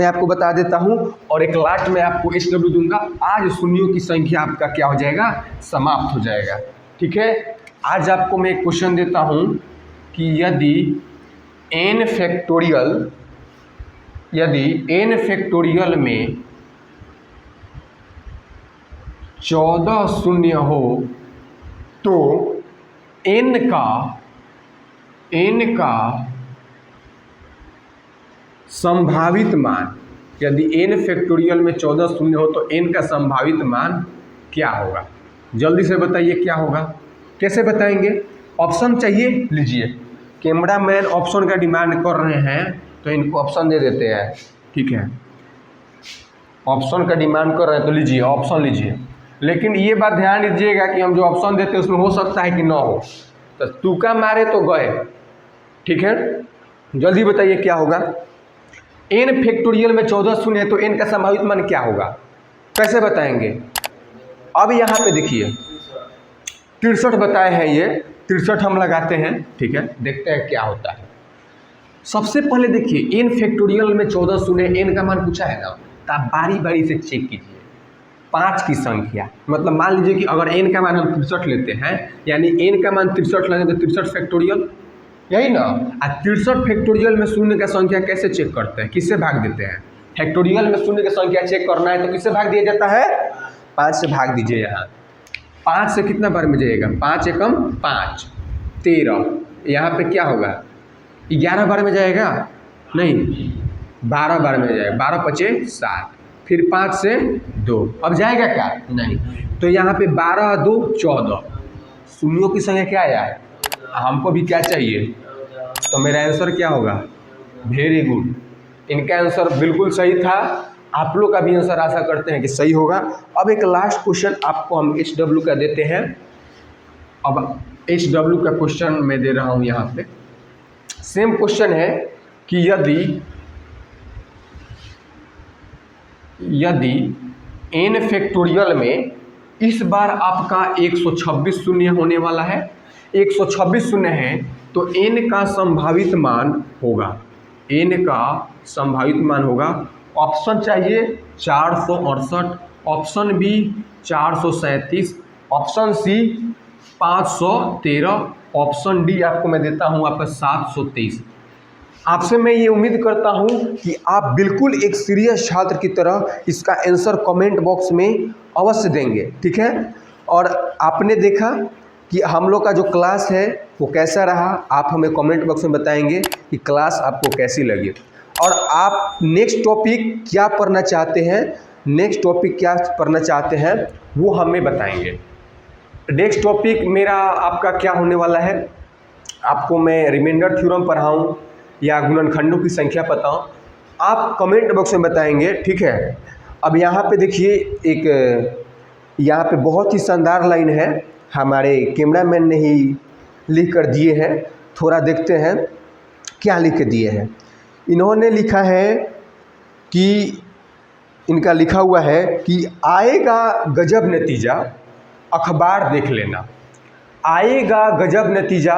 आपको बता देता हूँ, और एक लास्ट में आपको SW दूंगा। आज शून्यों की संख्या आपका क्या हो जाएगा समाप्त हो जाएगा, ठीक है। आज आपको मैं एक क्वेश्चन देता हूँ कि यदि n फैक्टोरियल में 14 शून्य हो तो n का संभावित मान, यदि n फैक्टोरियल में 14 शून्य हो तो n का संभावित मान क्या होगा। जल्दी से बताइए क्या होगा, कैसे बताएंगे। ऑप्शन चाहिए, लीजिए। कैमरा मैन ऑप्शन का डिमांड कर रहे हैं तो इनको ऑप्शन दे देते हैं, ठीक है। ऑप्शन का डिमांड कर रहे हैं तो लीजिए ऑप्शन लीजिए, लेकिन ये बात ध्यान दीजिएगा कि हम जो ऑप्शन देते हैं उसमें हो सकता है कि ना हो, तो तुक्का मारे तो गए, ठीक है। जल्दी बताइए क्या होगा। n फैक्टोरियल में 14 शून्य है तो n का संभावित मान क्या होगा, कैसे बताएंगे। अब यहाँ पे देखिए 63 बताए हैं, ये 63 हम लगाते हैं, ठीक है। देखते हैं क्या होता है। सबसे पहले देखिए n फैक्टोरियल में 14 शून्य, n का मान पूछा है ना, तो आप बारी बारी से चेक कीजिए। 5 की संख्या, मतलब मान लीजिए कि अगर n का मान हम 63 लेते हैं, यानी n का मान 63 लेंगे तो 63 फैक्टोरियल, यही ना। 63 फैक्टोरियल में शून्य का संख्या कैसे चेक करते हैं, किससे भाग देते हैं। फैक्टोरियल में शून्य की संख्या चेक करना है तो किससे भाग दिया जाता है 5 से भाग दीजिए। यहाँ 5 से कितना बार में जाएगा, 5 एकम 5 13, यहाँ पे क्या होगा 11 बार में जाएगा, नहीं 12 बार में जाएगा, 12 पचे 7, फिर 5 से 2, अब जाएगा क्या नहीं, तो यहाँ पे 12 2 14, शून्यों की संख्या क्या आया है, हमको भी क्या चाहिए, तो मेरा आंसर क्या होगा, वेरी गुड। इनका आंसर बिल्कुल सही था, आप लोग का भी आंसर आशा करते हैं कि सही होगा। अब एक लास्ट क्वेश्चन आपको हम HW का देते हैं। अब HW का क्वेश्चन मैं दे रहा हूँ यहाँ पे, सेम क्वेश्चन है कि यदि n फैक्टोरियल में इस बार आपका 126 शून्य होने वाला है, 126 शून्य है तो n का संभावित मान होगा, n का संभावित मान होगा। ऑप्शन चाहिए 468, option B 437, option C 513, option D आपको मैं देता हूं आपका 723। आपसे मैं ये उम्मीद करता हूं कि आप बिल्कुल एक सीरियस छात्र की तरह इसका आंसर कमेंट बॉक्स में अवश्य देंगे, ठीक है। और आपने देखा कि हम लोग का जो क्लास है वो कैसा रहा, आप हमें कमेंट बॉक्स में बताएंगे कि क्लास आपको कैसी लगी, और आप नेक्स्ट टॉपिक क्या पढ़ना चाहते हैं वो हमें बताएंगे। नेक्स्ट टॉपिक मेरा आपका क्या होने वाला है, आपको मैं रिमाइंडर थ्योरम पढ़ाऊँ या गुणनखंडों की संख्या बताऊँ, आप कमेंट बॉक्स में बताएंगे, ठीक है। अब यहाँ पे देखिए एक यहाँ पे बहुत ही शानदार लाइन है, हमारे कैमरामैन ने ही लिख कर दिए हैं, थोड़ा देखते हैं क्या लिख के दिए हैं। इन्होंने लिखा है कि इनका लिखा हुआ है कि आएगा गजब नतीजा, अखबार देख लेना। आएगा गजब नतीजा,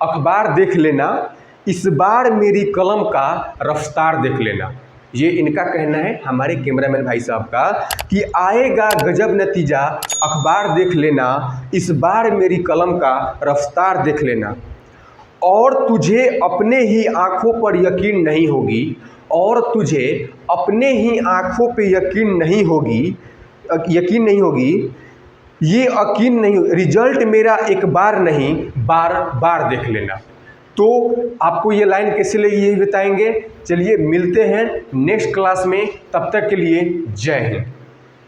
अखबार देख लेना, इस बार मेरी कलम का रफ्तार देख लेना। ये इनका कहना है, हमारे कैमरामैन भाई साहब का, कि आएगा गजब नतीजा, अखबार देख लेना, इस बार मेरी कलम का रफ्तार देख लेना। और तुझे अपने ही आँखों पर यकीन नहीं होगी, और तुझे अपने ही आँखों पे यकीन नहीं होगी, ये यकीन नहीं, रिजल्ट मेरा एक बार नहीं, बार बार देख लेना। तो आपको ये लाइन कैसे लगी यही बताएंगे। चलिए मिलते हैं नेक्स्ट क्लास में, तब तक के लिए जय हिंद।